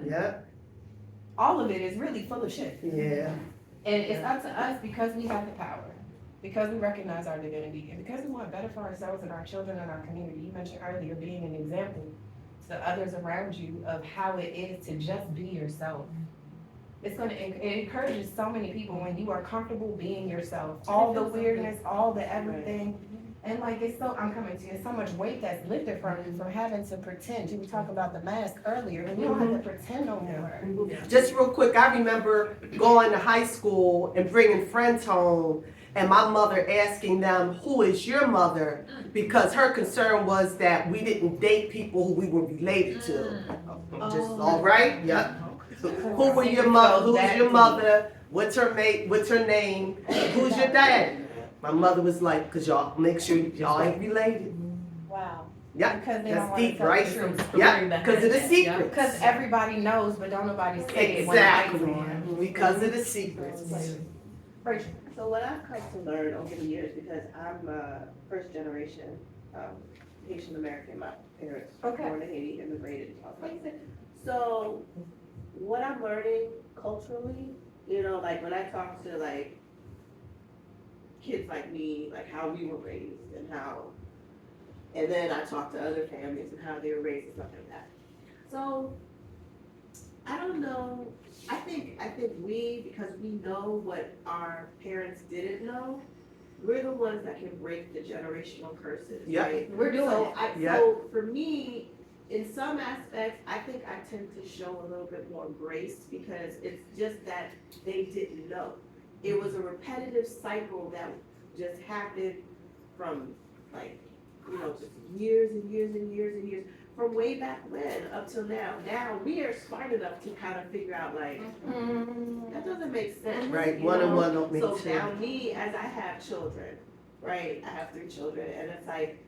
Yeah. All of it is really full of shit. Yeah. And it's up to us because we have the power, because we recognize our divinity, and because we want better for ourselves and our children and our community. You mentioned earlier being an example to others around you of how it is to just be yourself. It encourages so many people when you are comfortable being yourself. All the weirdness, all the everything. And like, I'm coming to you, it's so much weight that's lifted from you from having to pretend. You were talking about the mask earlier, and you don't have to pretend no more. Just real quick, I remember going to high school and bringing friends home, and my mother asking them, "Who is your mother?" Because her concern was that we didn't date people who we were related to. Just all right, yep. Who were your mother? Who's your mother? What's her name? Who's your dad? My mother was like, "Cause y'all make sure y'all ain't related." Wow. Yeah, Because they don't that's want to deep, tell right? the truth. Yeah, because of the secrets. Because everybody knows, but don't nobody say it when the lights Exactly, on. because of the secrets. Rachel. So what I've come to learn over the years, because I'm a first generation Haitian American, my parents were Okay. born in Haiti, immigrated. So what I'm learning culturally, like when I talk to like kids like me, like how we were raised and then I talk to other families and how they were raised and stuff like that. So I don't know. I think we, because we know what our parents didn't know, we're the ones that can break the generational curses, Yeah. right? We're doing So, it. so for me, in some aspects, I think I tend to show a little bit more grace because it's just that they didn't know. It was a repetitive cycle that just happened from like, just years and years and years and years. From way back when up till now. Now we are smart enough to kind of figure out like, that doesn't make sense. Right, you one and know? one don't make So sense. now me, as I have children, right, I have 3 children, and it's like,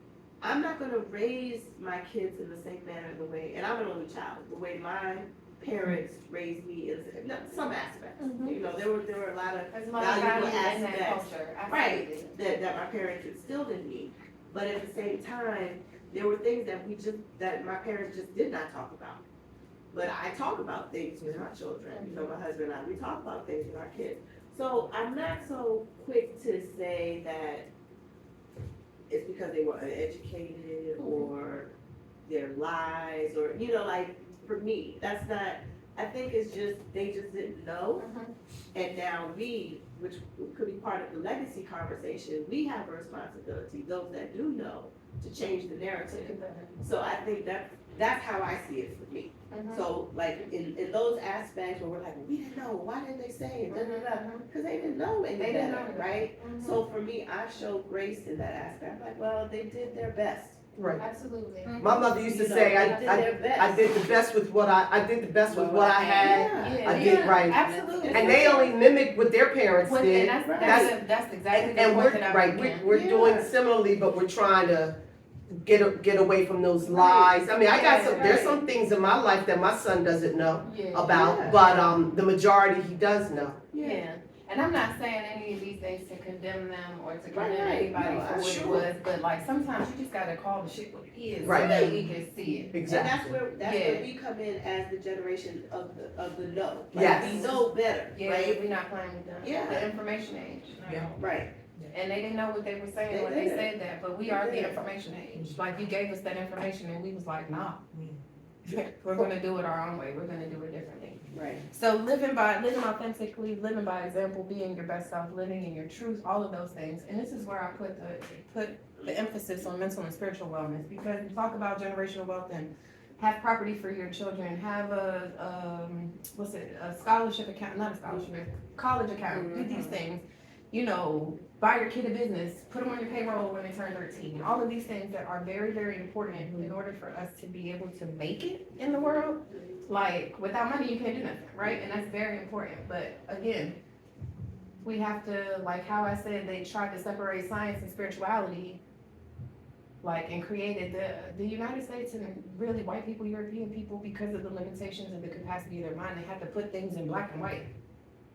I'm not gonna raise my kids in the same manner, and I'm an only child, the way my parents raised me is, some aspects. There were a lot of There's a lot of valuable value in that aspects, culture. right, Absolutely. that my parents instilled in me. But at the same time, there were things that my parents just did not talk about. But I talk about things with my children, my husband and I, we talk about things with our kids. So I'm not so quick to say that it's because they were uneducated or their lies or, like for me, that's not, I think it's just, they just didn't know. And now we, which could be part of the legacy conversation, we have a responsibility, those that do know, to change the narrative. So I think that's how I see it for me. So like in those aspects where we're like, we didn't know, why didn't they say it? Because they didn't know any They didn't better, know. right? So for me, I show grace in that aspect. I'm like, well, they did their best. Right. Absolutely. My mother used to You know, say, they did their best. I did the best with what I did the best with what I had. Yeah. I did right. Absolutely. And they only mimicked what their parents And did. that's exactly the And point that I'm we're making. we're doing similarly, but we're trying to get away from those lies. I mean, there's some things in my life that my son doesn't know about, Yeah. but the majority he does know. Yeah, and I'm not saying any of these things to condemn them or to condemn Right, anybody no, for what sure. it was, but like sometimes you just gotta call the shit what it is, Right. so that we can see it. Exactly. And that's where we come in as the generation of the know. Like, Yes. we know better, Yeah, right? we're not playing with them. Yeah. The information age. Right. And they didn't know what they were saying They when they didn't. said that, but we They are the didn't. information age. Like you gave us that information and we was like, nah. We're gonna do it our own way. We're gonna do it differently. Right. So living authentically, living by example, being your best self, living in your truth, all of those things. And this is where I put the emphasis on mental and spiritual wellness, because we talk about generational wealth and have property for your children, have a scholarship account, not a scholarship, college account, do these things. You know, buy your kid a business, put them on your payroll when they turn 13. All of these things that are very, very important in order for us to be able to make it in the world. Like, without money, you can't do nothing, right? And that's very important. But again, we have to, like how I said, they tried to separate science and spirituality, like, and created the United States and really white people, European people, because of the limitations of the capacity of their mind, they had to put things in black and white.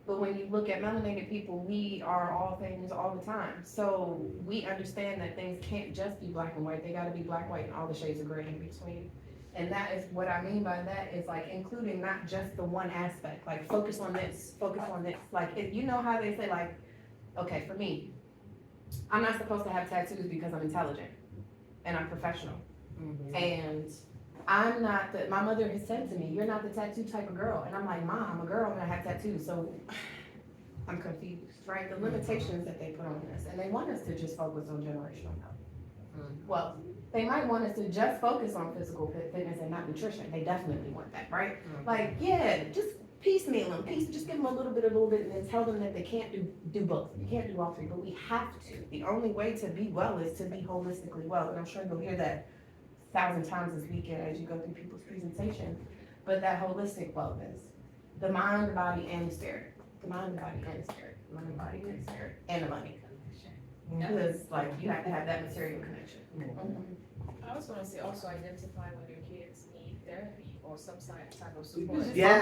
But when you look at melanated people, we are all things all the time. So we understand that things can't just be black and white. They gotta be black, white, and all the shades of gray in between. And that is what I mean by that is like including not just the one aspect, like focus on this, focus on this. Like, if you know how they say like, okay, for me, I'm not supposed to have tattoos because I'm intelligent and I'm professional. And I'm not my mother has said to me, you're not the tattoo type of girl. And I'm like, Mom, I'm a girl and I have tattoos. So I'm confused, right? The limitations that they put on us. And they want us to just focus on generational health. Well, they might want us to just focus on physical fitness and not nutrition. They definitely want that, right? Like, yeah, just piecemeal them, just give them a little bit, and then tell them that they can't do both. You can't do all three, but we have to. The only way to be well is to be holistically well. And I'm sure you'll hear that 1,000 times this weekend as you go through people's presentation. But that holistic wellness, the mind, the body, and the spirit. The mind, the body, and the spirit. The mind, the body, and the spirit. And the money. Because, like, you have to have that material connection. I was gonna say also identify when your kids need therapy or some type of support. Yes.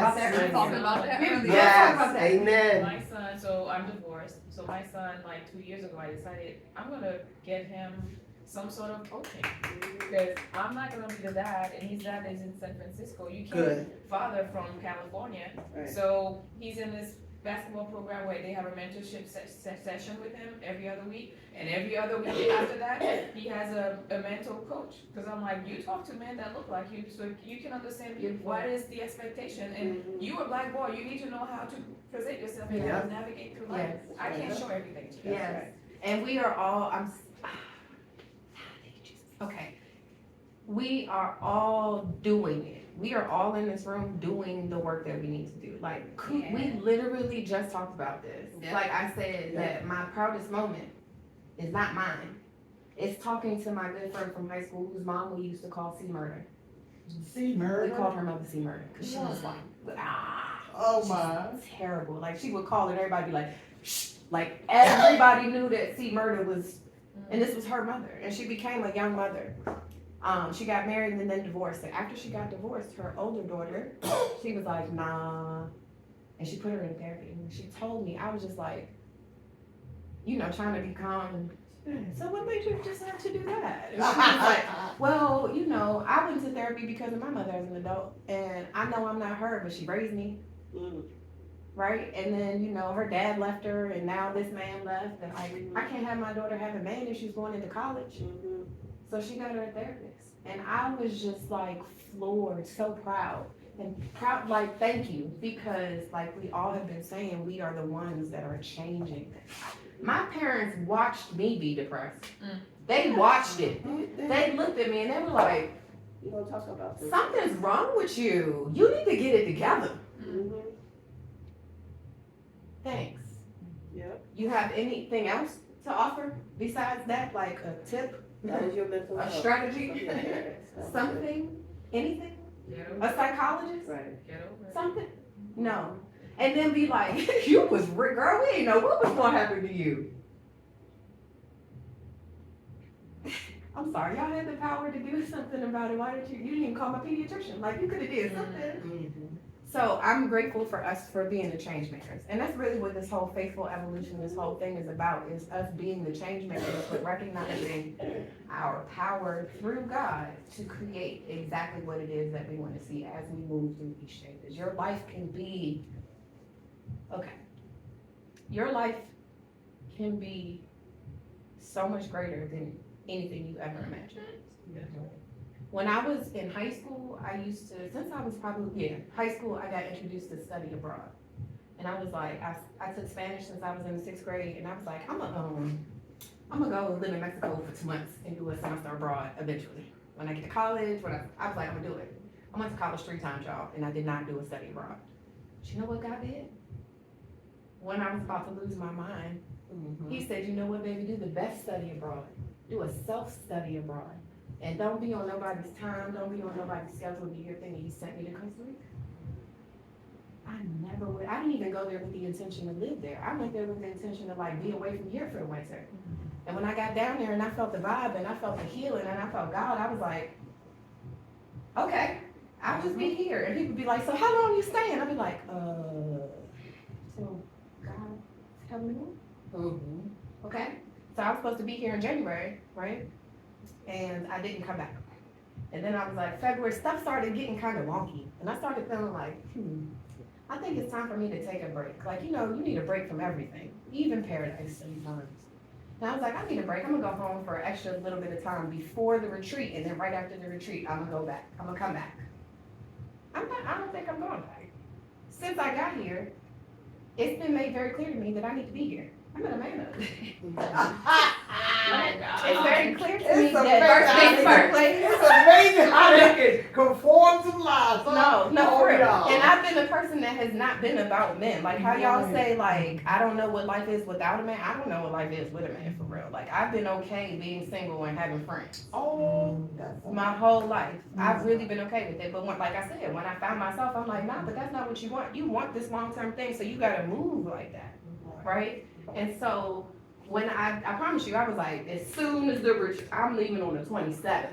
Talking about that earlier. Yes, amen. My son, so I'm divorced, so my son, like 2 years ago, I decided I'm gonna get him some sort of coaching. Because I'm not gonna be the dad, and his dad is in San Francisco. You can't Good. father from California. Right. So he's in this basketball program where they have a mentorship session with him every other week. And every other week after that, he has a mental coach. Because I'm like, you talk to men that look like you, so you can understand what is the expectation. And you're a black boy, you need to know how to present yourself and how to navigate through life. Yes. I can't show everything to you. Yes. And we are all, okay. We are all doing it. We are all in this room doing the work that we need to do. Like, we literally just talked about this. Yeah. Like I said, that my proudest moment is not mine. It's talking to my good friend from high school whose mom we used to call C Murder. See, We murder. called her mother C Murder because she was like, Oh she's my. terrible. Like, she would call her and everybody be like, shh. Like, everybody knew that C Murder was, and this was her mother. And she became a young mother. She got married and then divorced. And after she got divorced, her older daughter, she was like, nah. And she put her in therapy. And when she told me, I was just like, you know, trying to be calm. And, so what made you just have to do that? And she was like, well, you know, I went to therapy because of my mother as an adult. And I know I'm not her, but she raised me. Right? And then, you know, her dad left her and now this man left. And like, I can't have my daughter have a man if she's going into college. So she got her a therapist. And I was just like floored, so proud. And proud, like, thank you. Because like we all have been saying, we are the ones that are changing this. My parents watched me be depressed. They watched it. They looked at me and they were like, You gonna talk about this? something's wrong with you. You need to get it together. Thanks. Yep. You have anything else to offer besides that? Like a tip? That is your mental A health. strategy? Something. Something? Anything? Get A over it. psychologist? Right. Get over it. Something? No. And then be like, you was, girl, we didn't know what was gonna happen to you. I'm sorry, y'all had the power to do something about it. Why didn't you didn't even call my pediatrician? Like, you could have did something. So I'm grateful for us for being the change makers. And that's really what this whole faithful evolution, this whole thing is about, is us being the change makers, but recognizing our power through God to create exactly what it is that we want to see as we move through these stages. Your life can be, okay, your life can be so much greater than anything you ever imagined. When I was in high school, I used to, since I was high school, I got introduced to study abroad. And I was like, I took Spanish since I was in the 6th grade, and I was like, I'm gonna go and live in Mexico for 2 months and do a semester abroad eventually. When I get to college, I was like, I'm gonna do it. I went to college 3 times, y'all, and I did not do a study abroad. But you know what God did? When I was about to lose my mind, He said, you know what, baby, do the best study abroad. Do a self-study abroad. And don't be on nobody's time, don't be on nobody's schedule, do your thing. And He sent me to Costa Rica. I didn't even go there with the intention to live there. I went there with the intention to like be away from here for the winter. And when I got down there and I felt the vibe and I felt the healing and I felt God, I was like, okay, I'll just be here. And people be like, so how long you staying? I'll be like, so God tell me. Okay. So I was supposed to be here in January, right? And I didn't come back. And then I was like, February, stuff started getting kind of wonky. And I started feeling like, I think it's time for me to take a break. Like, you need a break from everything, even paradise sometimes. And I was like, I need a break. I'm gonna go home for an extra little bit of time before the retreat. And then right after the retreat, I'm gonna go back. I'm gonna come back. I don't think I'm going back. Since I got here, it's been made very clear to me that I need to be here. I'm in a man of It's very clear to me that first things first. It's amazing how they can conform to lies. No, for real. And I've been a person that has not been about men. Like how y'all say, like, I don't know what life is without a man. I don't know what life is with a man, for real. Like, I've been okay being single and having friends. My whole life. I've really been okay with it. But like I said, when I found myself, I'm like, nah, but that's not what you want. You want this long-term thing, so you gotta move like that, right? And so when I promise you, I was like, as soon as I'm leaving on the 27th,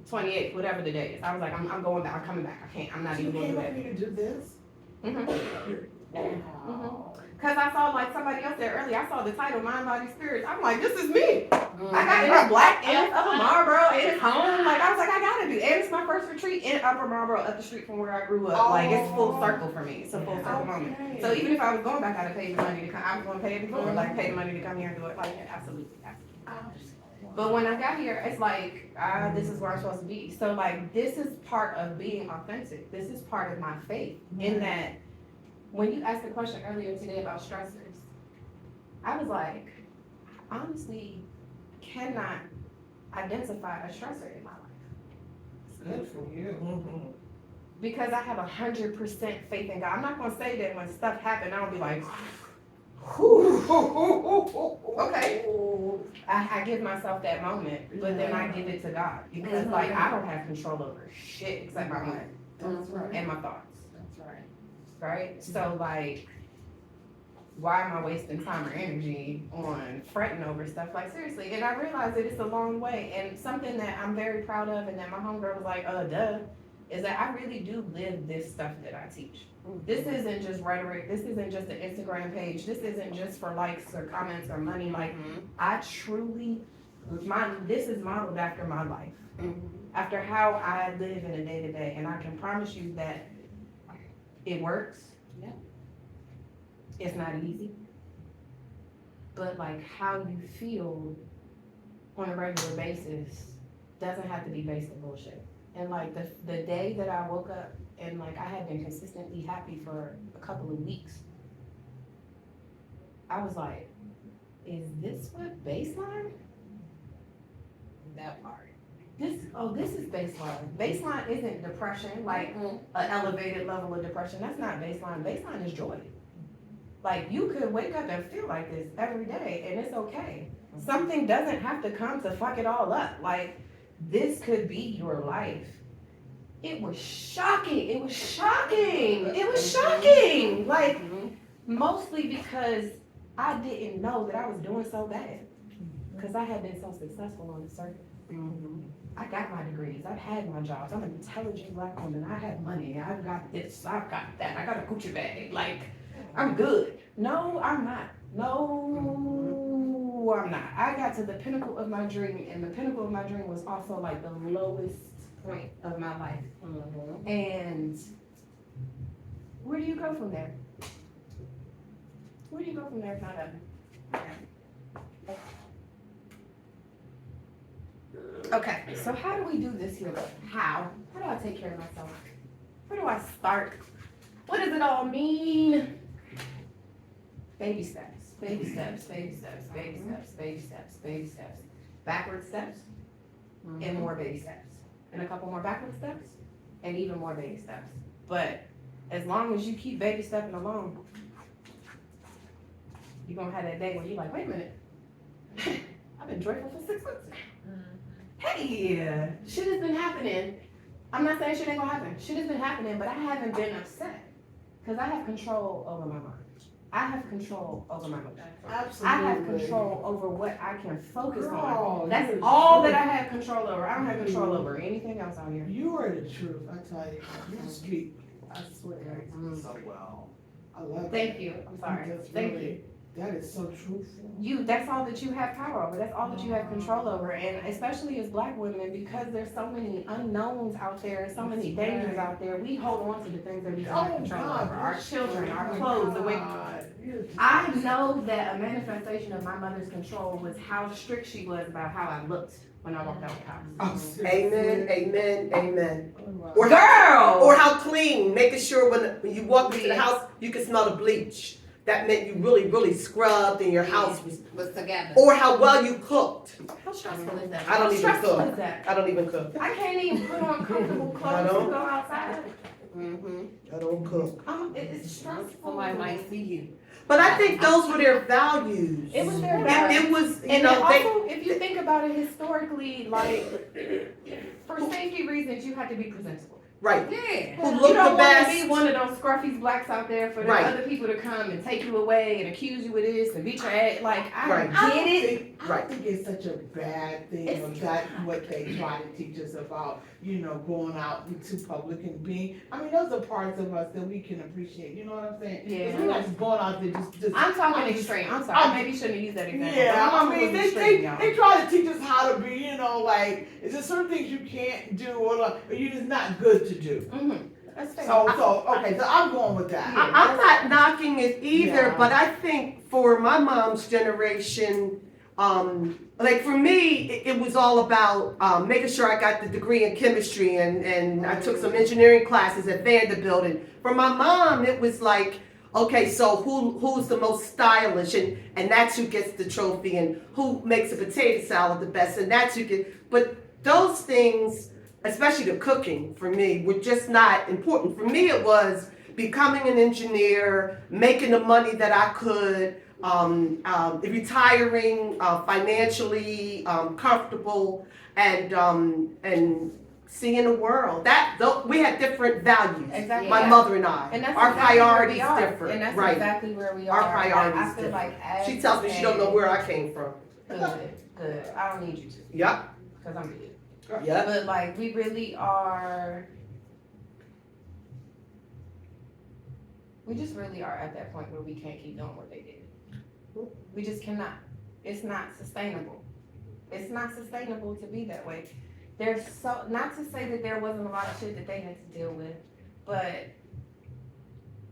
28th, whatever the day is. I was like, I'm going back, I'm coming back. I'm not even going to do that. You came up here to do this? Because I saw, like somebody else said earlier, I saw the title, Mind, Body, Spirit. I'm like, this is me. I got in a black and Upper Marlboro, and it's home. Like, I was like, I gotta do. And it's my first retreat in Upper Marlboro, up the street from where I grew up. Like, it's full circle for me. It's a full circle moment. So even if I was going back, I'd have paid the money to come. I was going to pay it before, like, pay the money to come here and do it. Like, absolutely. But when I got here, it's like, this is where I'm supposed to be. So, like, this is part of being authentic. This is part of my faith. In that, when you asked the question earlier today about stressors, I was like, I honestly cannot identify a stressor in my life. It's good for you. Because I have 100% faith in God. I'm not going to say that when stuff happens, I don't be like, okay. I give myself that moment, but then I give it to God. Because, like, I don't have control over shit except my mind. That's right. And my thoughts. That's right. Right? So, like, why am I wasting time or energy on fretting over stuff? Like, seriously. And I realized that it's a long way. And something that I'm very proud of and that my homegirl was like, duh, is that I really do live this stuff that I teach. This isn't just rhetoric. This isn't just an Instagram page. This isn't just for likes or comments or money. Like, I truly, this is modeled after my life. After how I live in a day-to-day. And I can promise you that it works. Yeah. It's not easy. But, like, how you feel on a regular basis doesn't have to be based on bullshit. And, like, the day that I woke up and, like, I had been consistently happy for a couple of weeks, I was like, is this what baseline? That part. This is baseline. Baseline isn't depression, like an elevated level of depression. That's not baseline. Baseline is joy. Like, you could wake up and feel like this every day, and it's okay. Something doesn't have to come to fuck it all up. Like, this could be your life. It was shocking. It was shocking. It was shocking. Like, mostly because I didn't know that I was doing so bad. because I had been so successful on the surface. I got my degrees, I've had my jobs, I'm an intelligent black woman, I have money, I've got this, I've got that, I got a Gucci bag, like, I'm good. No, I'm not. No, I'm not. I got to the pinnacle of my dream, and the pinnacle of my dream was also like the lowest point of my life. And where do you go from there? Where do you go from there if not up? Okay, so how do we do this here? How? How do I take care of myself? Where do I start? What does it all mean? Baby steps, baby steps, baby steps, baby steps, baby steps, baby steps. Backward steps, and more baby steps. And a couple more backward steps, and even more baby steps. But as long as you keep baby stepping along, you're gonna have that day where you're like, wait a minute, I've been joyful for 6 months now. Hey, shit has been happening. I'm not saying shit ain't gonna happen. Shit has been happening, but I haven't been upset. Because I have control over my mind. I have control over my emotions. Absolutely. I have control over what I can focus Girl, on. That's you're all the that I have control over. I don't have control over anything else out here. You are the truth, I tell you. You speak, I swear, so well. I love it. Thank you. I'm sorry. That's Thank really- you. That is so truthful. That's all that you have power over. That's all that you have control over. And especially as black women, because there's so many unknowns out there and so many dangers out there, we hold on to the things that we don't have control over. Our children, our clothes, the way. I know that a manifestation of my mother's control was how strict she was about how I looked when I walked out the house. Amen, amen, amen. Or Girl! Or how clean, making sure when you walk into the house, you can smell the bleach. That meant you really, really scrubbed and your house was together. or how well you cooked. How stressful is that? I don't How even stressful cook. is that? I don't even cook. I can't even put on comfortable I clothes to don't. go outside. I don't cook. It's stressful. Somebody might see you. But I think those were their values. It was their values. It was, you And know, then also, if you think about it historically, like, for safety reasons, you had to be presentable. right. Yeah. Who You looked don't the want to best. be one of those scruffy blacks out there for the Right. other people to come and take you away and accuse you of this and beat your ass. Like, I Right. get it. I don't think it's such a bad thing, It's- or that what they try to teach us about, going out into public and being, I mean, those are parts of us that we can appreciate, you know what I'm saying? 'Cause Yeah. we're not just going out there just. I'm talking I'm just- extreme. I'm sorry. I'm- Maybe you shouldn't have used that example. Yeah, but I'm I mean, talking extreme, y'all. they try to teach us how to be, like, is there certain things you can't do or you just not good to do? Mhm. That's fair. So I'm going with that. I'm not knocking it either, Yeah. but I think for my mom's generation, like for me, it was all about making sure I got the degree in chemistry and I took some engineering classes at Vanderbilt. And for my mom, it was like, okay, so who's the most stylish and that's who gets the trophy and who makes a potato salad the best and that's who gets, but those things, especially the cooking for me, were just not important. For me, it was becoming an engineer, making the money that I could, retiring financially comfortable, and seeing the world. We had different values. Exactly. My mother and I. And that's Our exactly priorities where we are. different. And that's right. exactly where we Our are. priorities I feel different. like as She tells me she don't know where I came from. Good. I don't need you to, Yep. because I'm good. Yep. But like, we really are. We just really are at that point where we can't keep doing what they did. We just cannot. It's not sustainable. It's not sustainable to be that way. There's not to say that there wasn't a lot of shit that they had to deal with, but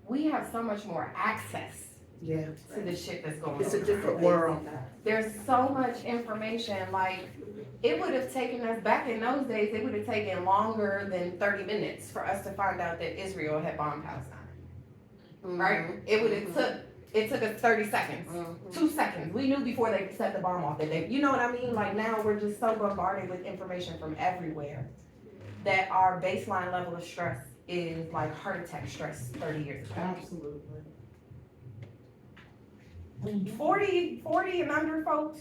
we have so much more access Yeah. to the shit that's going on. It's a different world. There's so much information, like, it would have taken us, back in those days, it would have taken longer than 30 minutes for us to find out that Israel had bombed Palestine, right? It would have it took us 30 seconds, 2 seconds. We knew before they set the bomb off that they, you know what I mean? Like, now we're just so bombarded with information from everywhere that our baseline level of stress is like heart attack stress 30 years ago. Absolutely. 40 and under folks,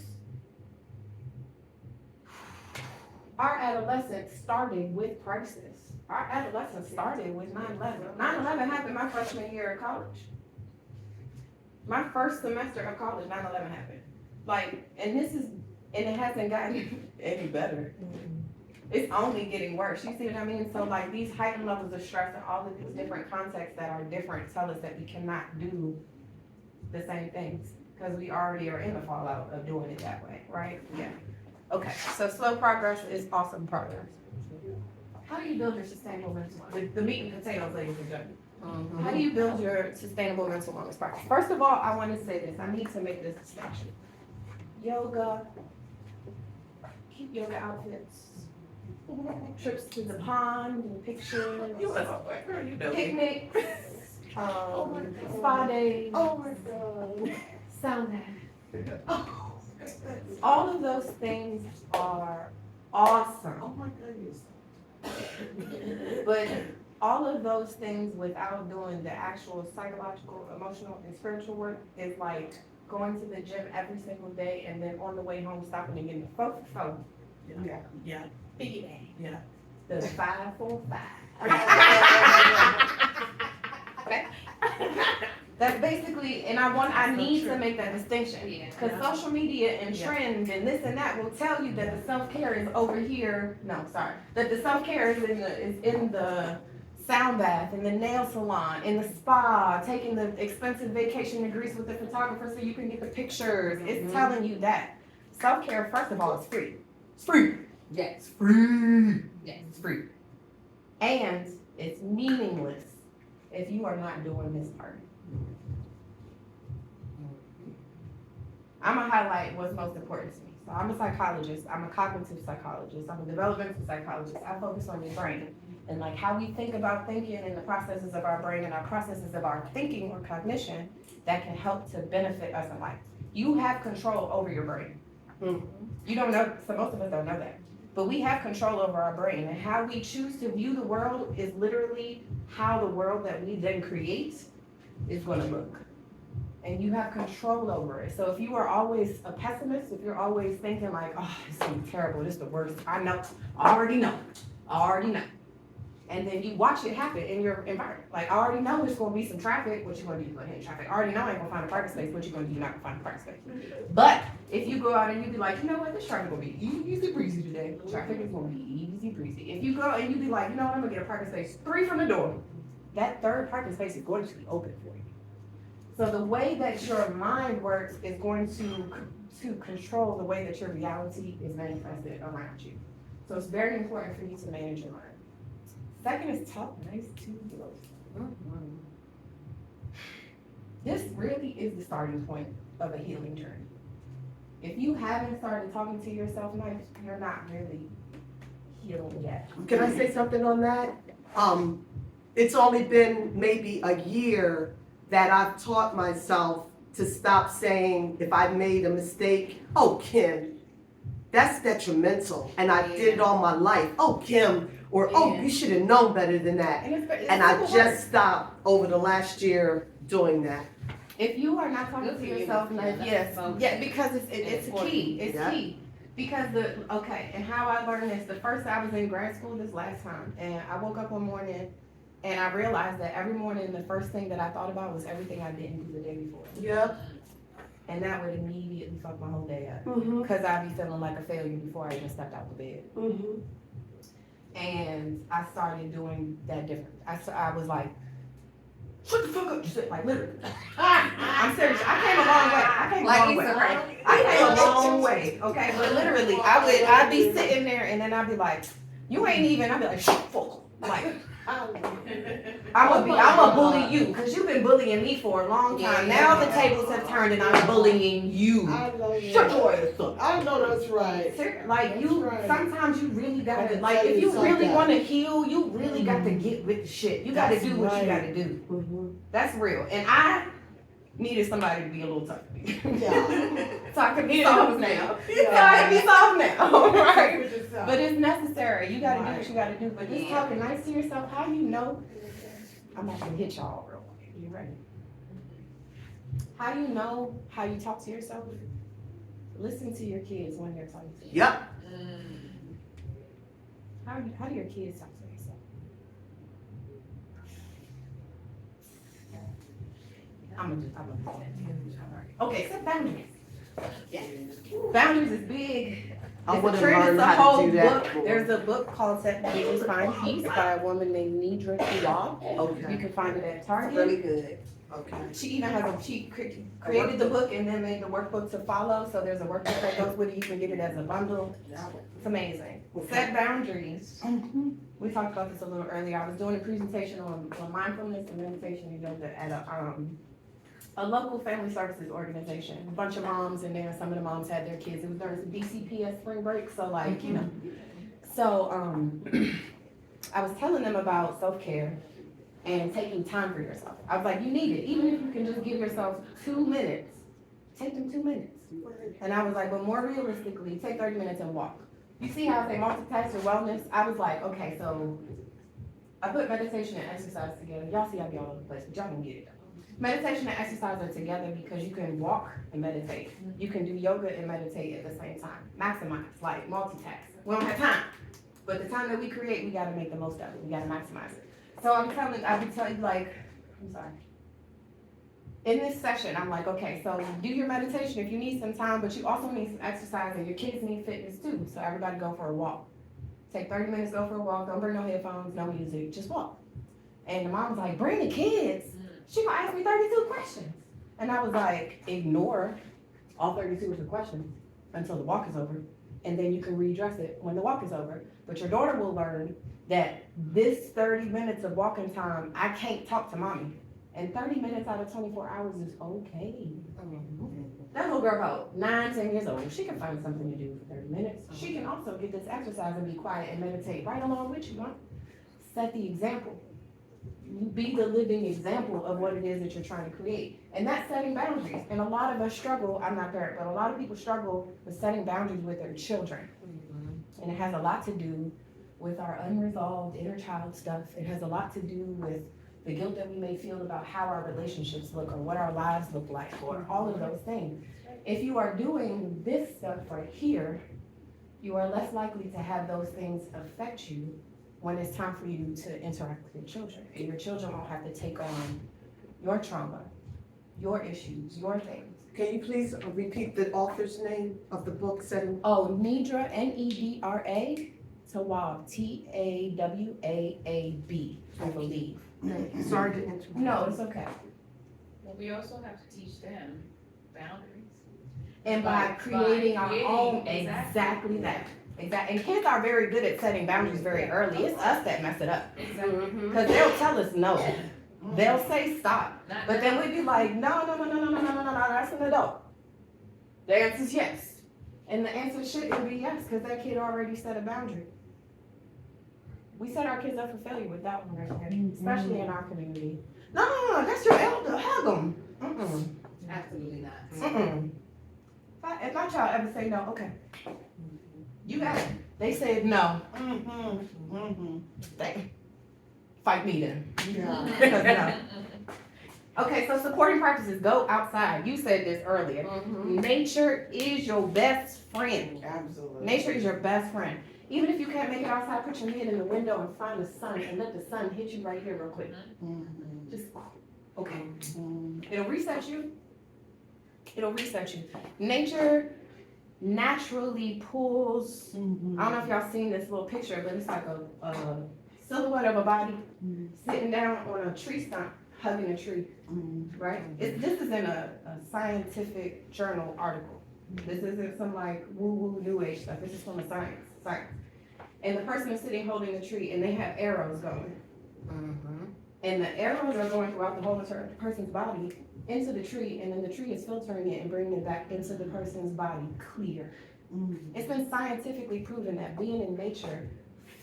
our adolescence started with crisis. Our adolescence started with 9/11. 9/11 happened my freshman year of college. My first semester of college, 9/11 happened. Like, and this is and it hasn't gotten any better. It's only getting worse. You see what I mean? So like these heightened levels of stress and all of these different contexts that are different tell us that we cannot do the same things because we already are in the fallout of doing it that way, right? Yeah. Okay, so slow progress is awesome progress. How do you build your sustainable mental wellness? The meat and potatoes, ladies and gentlemen. How do you build your sustainable mental wellness practice? First of all, I want to say this. I need to make this distinction. Yoga, keep yoga outfits, trips to the pond and pictures, picnics, spa days, sound bath. All of those things are awesome. Oh my goodness. But all of those things without doing the actual psychological, emotional, and spiritual work is like going to the gym every single day and then on the way home stopping and getting the phone. Yeah. Yeah. Piggyback. Yeah. The 5 for 5. Okay. That's basically, and I need to make that distinction. Because social media and trends and this and that will tell you that the self-care is over here. No, sorry. That the self-care is in the sound bath, in the nail salon, in the spa, taking the expensive vacation to Greece with the photographer so you can get the pictures. It's telling you that. Self-care, first of all, is free. It's free. Yes. Free. Yes. It's free. And it's meaningless if you are not doing this part. I'm gonna highlight what's most important to me. So I'm a psychologist, I'm a cognitive psychologist, I'm a developmental psychologist. I focus on your brain and like how we think about thinking and the processes of our brain and our processes of our thinking or cognition that can help to benefit us in life. You have control over your brain. You don't know, so most of us don't know that. But we have control over our brain, and how we choose to view the world is literally how the world that we then create is gonna look. And you have control over it. So if you are always a pessimist, if you're always thinking like, oh, this is gonna be terrible, this is the worst, I know, I already know. And then you watch it happen in your environment. Like, I already know there's gonna be some traffic, what you gonna do? You're gonna hit traffic. I already know I ain't gonna find a parking space, what you gonna do? You're not gonna find a parking space. But if you go out and you be like, you know what, this traffic gonna be easy breezy today. Traffic is gonna be easy breezy. If you go and you be like, you know what, I'm gonna get a parking space 3 from the door, that third parking space is going to be open for you. So the way that your mind works is going to control the way that your reality is manifested around you. So it's very important for you to manage your mind. Second is talk nice to yourself. This really is the starting point of a healing journey. If you haven't started talking to yourself nice, you're not really healing yet. Can I say something on that? It's only been maybe a year that I've taught myself to stop saying if I made a mistake, oh, Kim, that's detrimental, and I did it all my life. Oh, Kim, or oh, you should have known better than that. And I just stopped over the last year doing that. If you are not talking to yourself, because it's key. It's key. Because and how I learned this, the first I was in grad school this last time, and I woke up one morning and I realized that every morning the first thing that I thought about was everything I didn't do the day before. Yep. And that would immediately fuck my whole day up. Mm-hmm. Because I'd be feeling like a failure before I even stepped out the bed. Mm-hmm. And I started doing that different. I was like, shut the fuck up, like literally. I'm serious. I came a long way. Okay, but literally, I'd be sitting there and then I'd be like, you ain't even. I'd be like, shut fuck. Like, I'm gonna bully you because you've been bullying me for a long time. Now the tables have turned and I'm bullying you. Shut your ass up. I know that's right. Like sometimes you really gotta, like, if you really want to heal, you really got to get with the shit. You got to do what you got to do. Mm-hmm. That's real. And I needed somebody to be a little tough for me. Yeah. So I could be soft now. Yeah. So I can be soft now, right? But it's necessary. You got to do what you got to do. But just talking nice to yourself, how you know? I'm not gonna hit y'all real quick. You ready? How you know how you talk to yourself? Listen to your kids when they're talking to you. Yep. How do your kids talk to themselves? I'm gonna. Okay, set boundaries. Boundaries is big. I It's a wanna trend, learn it's a how to whole do that book. more. There's a book called Set Boundaries, Find Peace by a woman named Nidra Kiyal. You Okay, can find it at It's Target. really good. okay. She even has she created the book and then made the workbook to follow. So there's a workbook that goes with it. You can get it as a bundle. It's amazing. Set boundaries. We talked about this a little earlier. I was doing a presentation on mindfulness and meditation and yoga at a local family services organization. A bunch of moms in there. Some of the moms had their kids. It was during DCPS spring break. So like, you know. So I was telling them about self-care and taking time for yourself. I was like, you need it. Even if you can just give yourself 2 minutes, take them 2 minutes. And I was like, but more realistically, take 30 minutes and walk. You see how they multitask your wellness? I was like, okay, so I put meditation and exercise together. Y'all see I be all over the place, but y'all can get it. Meditation and exercise are together because you can walk and meditate. You can do yoga and meditate at the same time. Maximize, like multitask. We don't have time. But the time that we create, we gotta make the most of it. We gotta maximize it. So I would tell you like, I'm sorry. In this session, I'm like, okay, so do your meditation if you need some time, but you also need some exercise and your kids need fitness too. So everybody go for a walk. Take 30 minutes, go for a walk. Don't bring no headphones, no music, just walk. And the mom was like, bring the kids. She gonna ask me 32 questions. And I was like, ignore all 32 of the questions until the walk is over. And then you can redress it when the walk is over. But your daughter will learn that this 30 minutes of walking time, I can't talk to mommy. And 30 minutes out of 24 hours is okay. That little girl about 9, 10 years old, she can find something to do for 30 minutes. She can also get this exercise and be quiet and meditate right along with you. Huh? Set the example. Be the living example of what it is that you're trying to create. And that's setting boundaries. And a lot of us struggle, I'm not parent, but a lot of people struggle with setting boundaries with their children. And it has a lot to do with our unresolved inner child stuff. It has a lot to do with the guilt that we may feel about how our relationships look or what our lives look like or all of those things. If you are doing this stuff right here, you are less likely to have those things affect you when it's time for you to interact with your children. And your children won't have to take on your trauma, your issues, your things. Can you please repeat the author's name of the book setting? Oh, Nidra, Nedra, Tawab, Tawaab, I believe. Sorry to interrupt. No, it's okay. Well, we also have to teach them boundaries. And by creating our own, creating- exactly that. Exactly. And kids are very good at setting boundaries very early. It's us that mess it up. Exactly. Because they'll tell us no. They'll say stop. Not But then now. we'd be like, no, that's an adult. The answer's yes. And the answer shouldn't be yes, because that kid already set a boundary. We set our kids up for failure with that one right there, especially in our community. No, that's your elder, hug them. Absolutely not. If my child ever say no, okay. You got it. They said no. Fight me then. Yeah. Because no. Okay, so supporting practices, go outside. You said this earlier. Nature is your best friend. Absolutely. Nature is your best friend. Even if you can't make it outside, put your head in the window and find the sun and let the sun hit you right here real quick. Just, okay. It'll reset you. It'll reset you. Nature naturally pulls, I don't know if y'all seen this little picture, but it's like a silhouette of a body sitting down on a tree stump, hugging a tree, right? This is in a scientific journal article. This isn't some like woo-woo new age stuff. This is from a science. And the person is sitting holding the tree and they have arrows going. And the arrows are going throughout the whole person's body into the tree, and then the tree is filtering it and bringing it back into the person's body clear. It's been scientifically proven that being in nature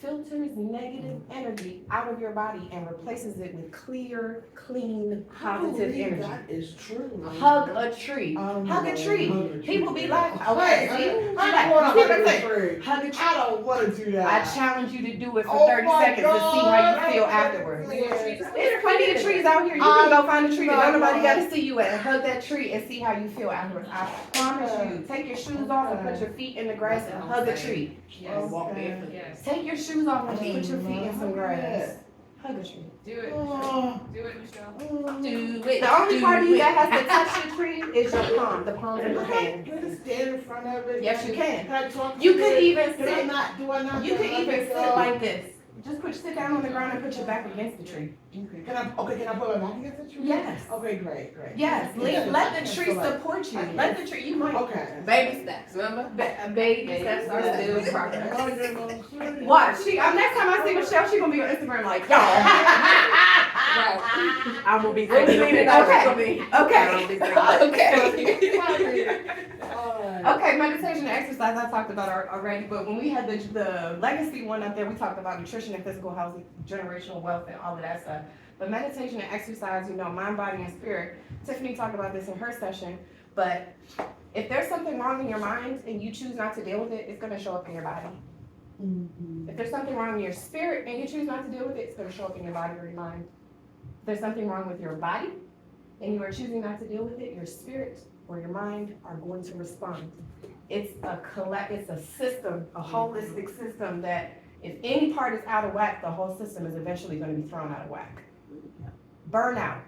filters negative energy out of your body and replaces it with clear, clean, positive energy. That is true. Hug a tree. Hug a tree. People be like, okay, see? I don't want to hug a tree. Hug a tree. I don't want to do I that. challenge you to do it for Oh 30 my seconds to see how you feel afterwards. There's plenty of trees out here. You can go find a tree that don't nobody got to see you at and hug that tree and see how you feel afterwards. I promise you. Take your shoes off and put your feet in the grass and hug a tree. Yes. Okay. Yes. Take your shoes off and just put your feet in some grass. Hug a tree. Do it, Oh, do it, Michelle. Do it. The only do part of you it. that has to touch the tree is your palm, the palm of your hand. can I stand in front of it? Yes, you can. Can I talk to You it? could even Can I sit, not, do I not? you could let even it sit go? like this. Just sit down on the ground and put your back against the tree. Can I put my back against the tree? Yes. Okay, great. Yes, let the tree Excellent. support you. Let the tree, you might. Okay. Baby steps, remember? Baby steps are still Oh, progress. you're going to- Watch, next time I see Michelle, she gonna be on Instagram like, y'all. Right. I will be We'll taking leave it a okay. picture. Okay. Alright. Okay, meditation and exercise, I talked about already, but when we had the legacy one up there, we talked about nutrition and physical health, generational wealth and all of that stuff. But meditation and exercise, mind, body, and spirit. Tiffany talked about this in her session, but if there's something wrong in your mind and you choose not to deal with it, it's gonna show up in your body. If there's something wrong in your spirit and you choose not to deal with it, it's gonna show up in your body or your mind. If there's something wrong with your body and you are choosing not to deal with it, your spirit or your mind are going to respond. It's a system, a holistic system that if any part is out of whack, the whole system is eventually gonna be thrown out of whack. Burnout.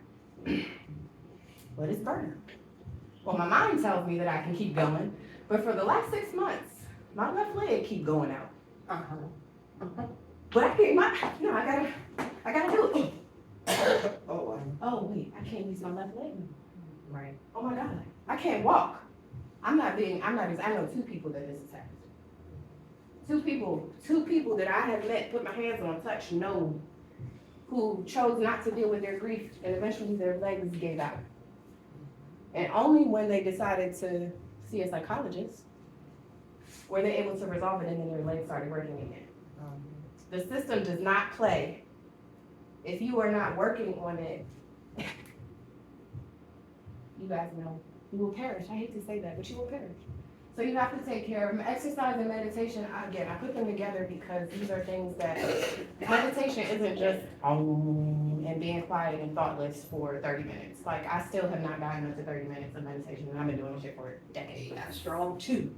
What is burnout? Well, my mind tells me that I can keep going, but for the last 6 months, my left leg keep going out. But I gotta do it. Oh wait, I can't use my left leg. Right. Oh my God, I can't walk. I know 2 people that this has happened. Two people that I have met, put my hands on, touched, know, who chose not to deal with their grief and eventually their legs gave out. And only when they decided to see a psychologist were they able to resolve it and then their legs started working again. The system does not play. If you are not working on it, you guys know, you will perish. I hate to say that, but you will perish. So you have to take care of exercise and meditation. Again, I put them together because these are things that meditation isn't just and being quiet and thoughtless for 30 minutes. Like I still have not gotten up to 30 minutes of meditation and I've been doing this shit for decades. That's strong too.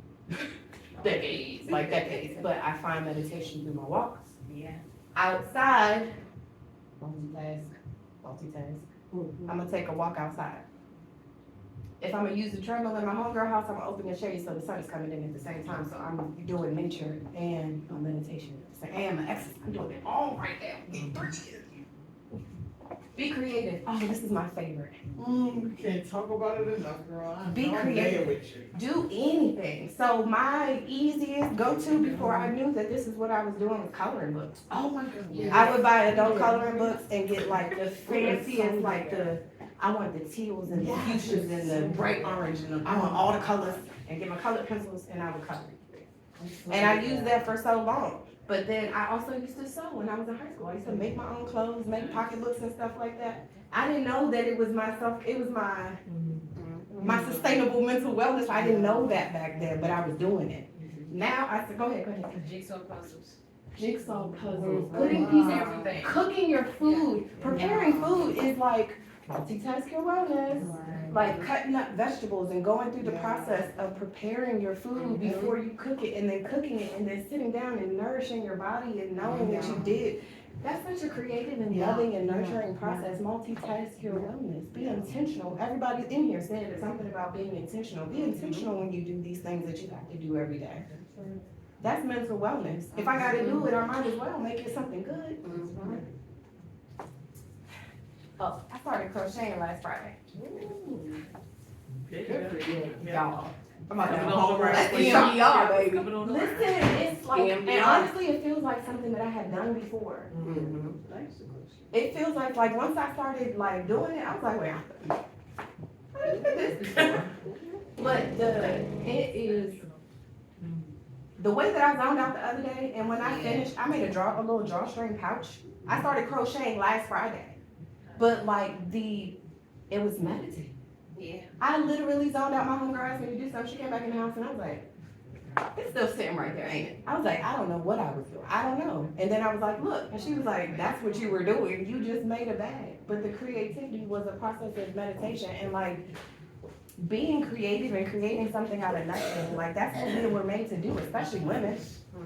Decades. But I find meditation through my walks. Yeah. Outside, multitask. I'm gonna take a walk outside. If I'm gonna use the treadmill in my homegirl house, I'm gonna open the shade so the sun is coming in at the same time. So I'm doing nature and meditation at the same and my exercise. I'm doing it all right now. Be creative. Oh, this is my favorite. We can't talk about it enough, girl. Be I'm creative. there with you. Do anything. So my easiest go-to before I knew that this is what I was doing was coloring books. Oh my goodness. I would buy adult coloring books and get like the fanciest, I want the teals and the fuchsias and the bright orange and I want all the colors and get my colored pencils and I would color. And I used that for so long. But then I also used to sew when I was in high school. I used to make my own clothes, make pocketbooks and stuff like that. I didn't know that it was my sustainable mental wellness. I didn't know that back then, but I was doing it. Now I said, go ahead. Jigsaw puzzles. Jigsaw puzzles, putting pieces, Everything. cooking your food, preparing food is like multitask your wellness. Like cutting up vegetables and going through the process of preparing your food before you cook it and then cooking it and then sitting down and nourishing your body and knowing that you did. That's such a creative and loving and nurturing process. Multitask your wellness. Be intentional. Everybody in here said something about being intentional. Be intentional when you do these things that you have to do every day. That's mental wellness. If I gotta do it, I might as well make it something good. Oh, I started crocheting last Friday. Good for you. Y'all. I'm about to Coming go on home the right way. EMDR, baby. Coming on the right Listen, it's like, and EMDR. honestly, it feels like something that I had done before. It feels like once I started like doing it, I was like, wait, I didn't do this before. But it is, the way that I zoned out the other day, and when I finished, I made a little drawstring pouch. I started crocheting last Friday. But like it was meditative. Yeah. I literally zoned out. My homegirl asked me to do something. She came back in the house and I was like, it's still sitting right there, ain't it? I was like, I don't know what I was doing. I don't know. And then I was like, look. And she was like, that's what you were doing. You just made a bag. But the creativity was a process of meditation and like being creative and creating something out of nothing. Like that's what we were made to do, especially women.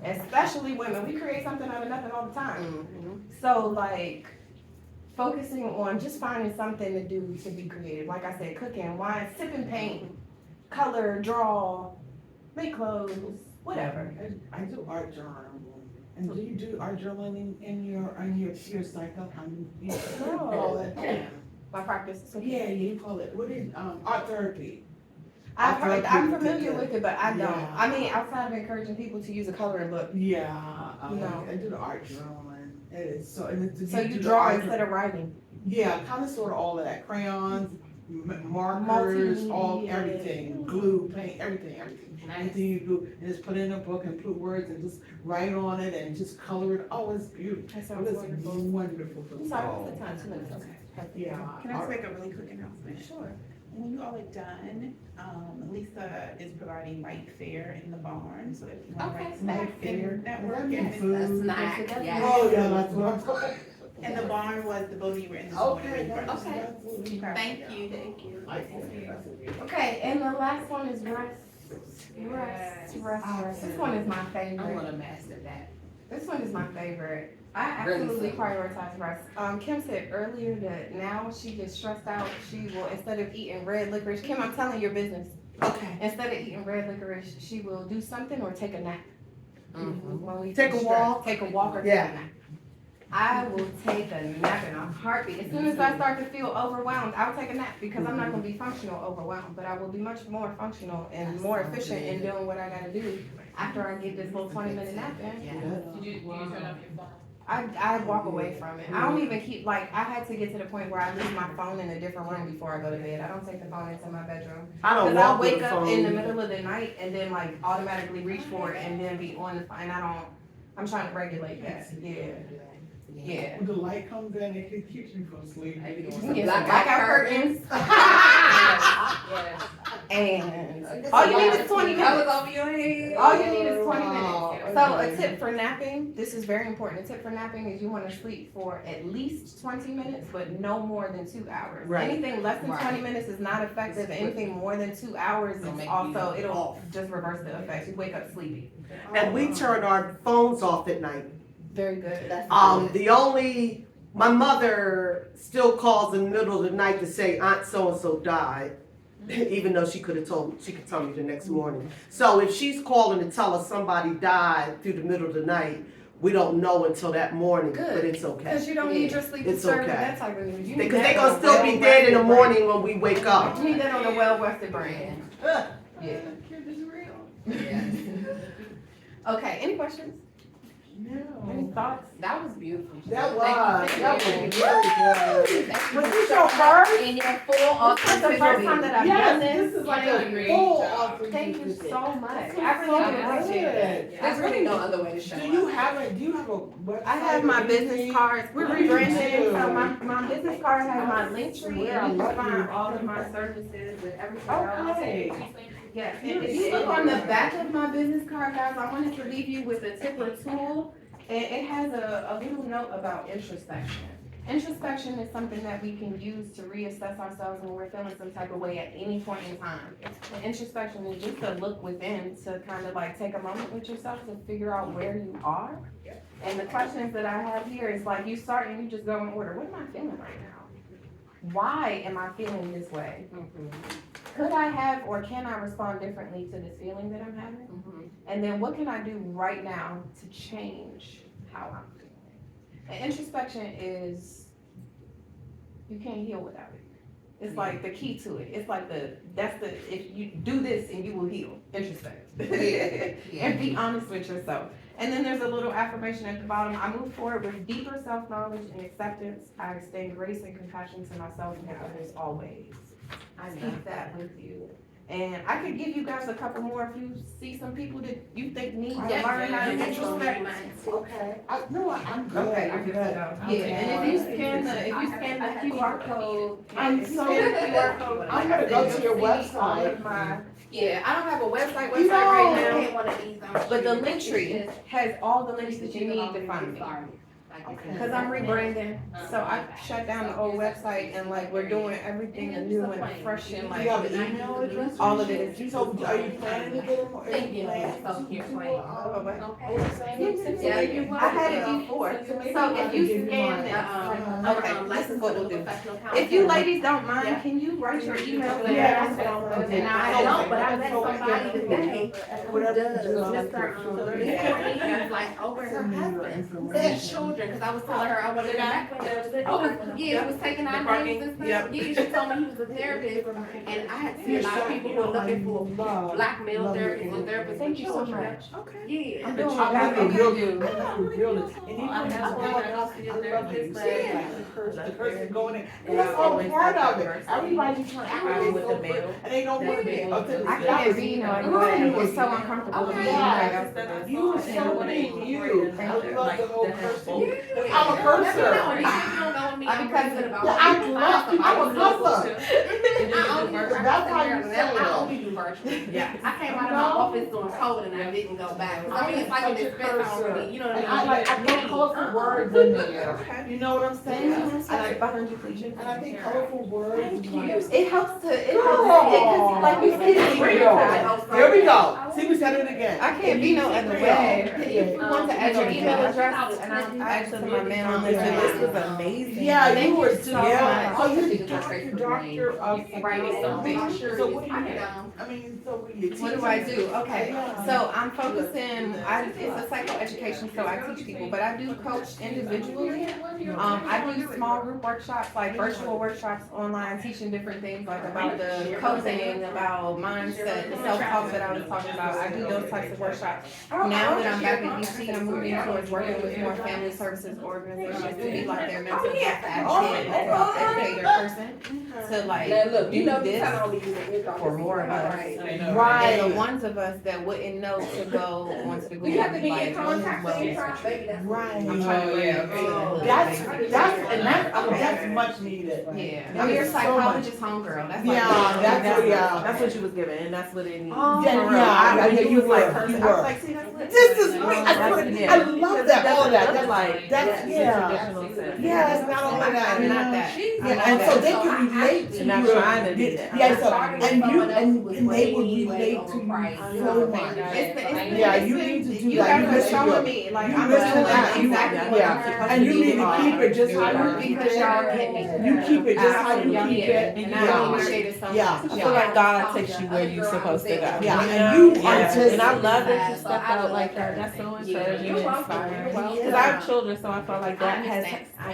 Especially women. We create something out of nothing all the time. So like, focusing on just finding something to do to be creative. Like I said, cooking, wine, sipping paint, color, draw, make clothes, whatever. I do art journaling. And do you do art journaling in your cycle? No. My practice. Yeah, you call it, what is, art therapy? I've heard, I'm familiar Yeah. with it, but I don't. Yeah. I mean, outside of encouraging people to use a coloring book. Yeah, No. I do the art journaling. It is so, and it's. So you do the draw art instead of writing. Yeah, kind of sort of all of that, crayons, markers, all, Multimedia. everything, glue, paint, everything. Nice. Anything you do, and just put it in a book and put words and just write on it and just color it. Oh, it's beautiful. That It sounds is wonderful. wonderful for I'm sorry, all. what's the time? 2 minutes, okay. Yeah. Can I just make a really quick announcement? Sure. When you all are done, Lisa is providing bike fare in the barn, so if you want Okay. to snack and network and Food. A snack, yeah. Oh, yeah, that's what I'm talking. and the barn was the building you were in this morning. Okay. right? Okay. Thank you, thank you. Okay, and the last one is rest. Rest. This one is my I'm favorite. gonna master that. This one is my favorite. I Really absolutely so. prioritize rest. Kim said earlier that now she gets stressed out. She will, instead of eating red licorice, Kim, I'm telling your business. Okay. Instead of eating red licorice, she will do something or take a nap. Mhm. When we Take feel a stressed. walk? Take a walk or Yeah. take a nap. I will take a nap in a heartbeat. As soon as I start to feel overwhelmed, I'll take a nap because I'm not gonna be functional overwhelmed, but I will be much more functional and more efficient in doing what I gotta do after I get this little 20-minute nap in. Yeah. Did you turn off your phone? I walk away from it. I don't even keep, like, I had to get to the point where I leave my phone in a different room before I go to bed. I don't take the phone into my bedroom. I don't Cause I'll walk with wake the up in the phone. middle of the night and then like automatically reach for it and then be on the phone. And I'm trying to regulate that. Yeah. Yeah. When the light comes in, it keeps me from sleep. Get some blackout curtains. Yes. And all you need is 20 That was minutes. over your head. All you need is 20 Wow, minutes. So a okay. tip for napping, this is very important. A tip for napping is you want to sleep for at least 20 minutes, but no more than 2 hours. Right. Anything less than Right. 20 minutes is not effective. Anything more than 2 hours It'll is make also, you it'll off. just reverse the effect. You wake up sleepy. And we turn our phones off at night. Very good. My mother still calls in the middle of the night to say Aunt so-and-so died, even though she could tell me the next morning. So if she's calling to tell us somebody died through the middle of the night, we don't know until that morning, but Good. it's okay. Because you don't need your sleep It's disturbed with okay. that type of news. You need Because that they're on gonna a still be dead in the well-rested morning when we wake up. brain. You need that on a well-rested brain. Yeah. Okay, any questions? Any No. thoughts? That was beautiful. That was Thank you. really good. Was this your first? In your full This is the first time that I've done Yes, this. this is like Yeah, a great full job. authenticity. Thank you so much. This I is really so appreciate it. good. There's really no other way to show Do up. you have a website? I have my or business anything? cards. We're What do you rebranding, do? so my business card has my link tree, Swear, I and you love can find you. all of my services and everything else. Okay. Yes, and if you look on the back of my business card, guys, I wanted to leave you with a tip or tool. And it has a little note about introspection. Introspection is something that we can use to reassess ourselves when we're feeling some type of way at any point in time. And introspection is just a look within to kind of like take a moment with yourself to figure out where you are. And the questions that I have here is like you start and you just go in order. What am I feeling right now? Why am I feeling this way? Could I have or can I respond differently to this feeling that I'm having? And then what can I do right now to change how I'm feeling? And introspection is, you can't heal without it. It's like the key to it. It's like if you do this and you will heal, introspect. And be honest with yourself. And then there's a little affirmation at the bottom. I move forward with deeper self-knowledge and acceptance. I extend grace and compassion to myself and others always. I keep that with you. And I could give you guys a couple more if you see some people that you think need to learn how to introspect. Okay. I'm good. Okay, I'm you're good. good to go. Yeah, and if you scan the QR code, I'm if you so- scan the QR code, I'm like I gonna go said, to your you'll see all website. of my- Yeah, I don't have a website You right now, one of these. but the link tree has all the links that you need to find me. Cause I'm rebranding, so I shut down the old website and like we're doing everything anew and fresh and Do you have like an email address? all of it is. So are you planning to get them? Are you Yeah, planning so to you're do planning. a, Oh, but- website? Yeah, I had it before. So if you scan this, okay, this is what we'll do. If you ladies don't mind, can you write your email there? Yeah. And I don't, but I met somebody today who does Mr. like over her husband, their children, cause I was telling her I wanted to go back with her. Yeah, it was taking our names and stuff. Yeah, she told me he was a therapist, and I had seen a lot of people who are looking for black male therapists and therapists. Thank you so much. Okay. Yeah. I'm doing what I can do. The person going in, that's all part of it. Everybody's trying to act with the male, and they don't want to be. I can't be, you know, it's so uncomfortable to be You were so being you. I love the whole person. I'm a cursor. Because I'm a cursor. That's how you say I only do virtual. Yeah. I came out of my office doing code and I didn't go back. I mean, it's like an expense on me, you know what I mean? I get colorful words in there. You know what I'm saying? And I think colorful words. It helps to, Like we said, here we go. See, we said it again. I can't be no other way. If you want to add your email address, and I'll add to my mail list, this was amazing. Yeah, you were so yeah. much. Oh, you're the doctor of Writing something. So what do you do? I mean, so what do you teach? What do I do? Okay, so I'm focusing, it's a psychoeducation, so I teach people, but I do coach individually. I do small group workshops, like virtual workshops online, teaching different things, like about the coping, about mindset, the self-talk that I was talking about. I do those types of workshops. Now that I'm back at UC, I'm moving towards working with more family services organizations to be like their mental health advocate, educator person, to like do this for more of us. Right. And the ones of us that wouldn't know to go onto the Google. You have to be like, in contact with your Right. I'm trying to That's much needed. Yeah, I'm your psychologist homegirl. That's That's what you was given, and that's what it needs. You were. See, that's what. This is great. I love that. All of that. That's traditional sense. Yeah, it's not only that. I'm not that. Yeah, and so they can relate to you. Not trying to do that. Yeah, so and they will relate to you so much. Yeah, you need to do You that. guys are showing me, like, I'm doing exactly what I'm supposed And to you be need to doing. keep it just how you keep Because y'all it. get me. You keep it just how you keep it. And I appreciate it so much. Yeah. I feel like God takes you where you're supposed to go. Yeah, and you are just. And I love that you step out like that. That's so encouraging and inspiring. Because I have children, so I feel like that has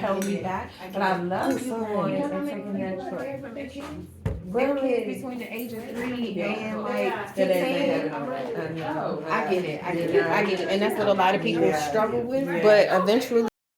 held me back. But I love you going and taking that trip. Little kids between the age of 3 and like 15. I get it. And that's what a lot of people struggle with, but eventually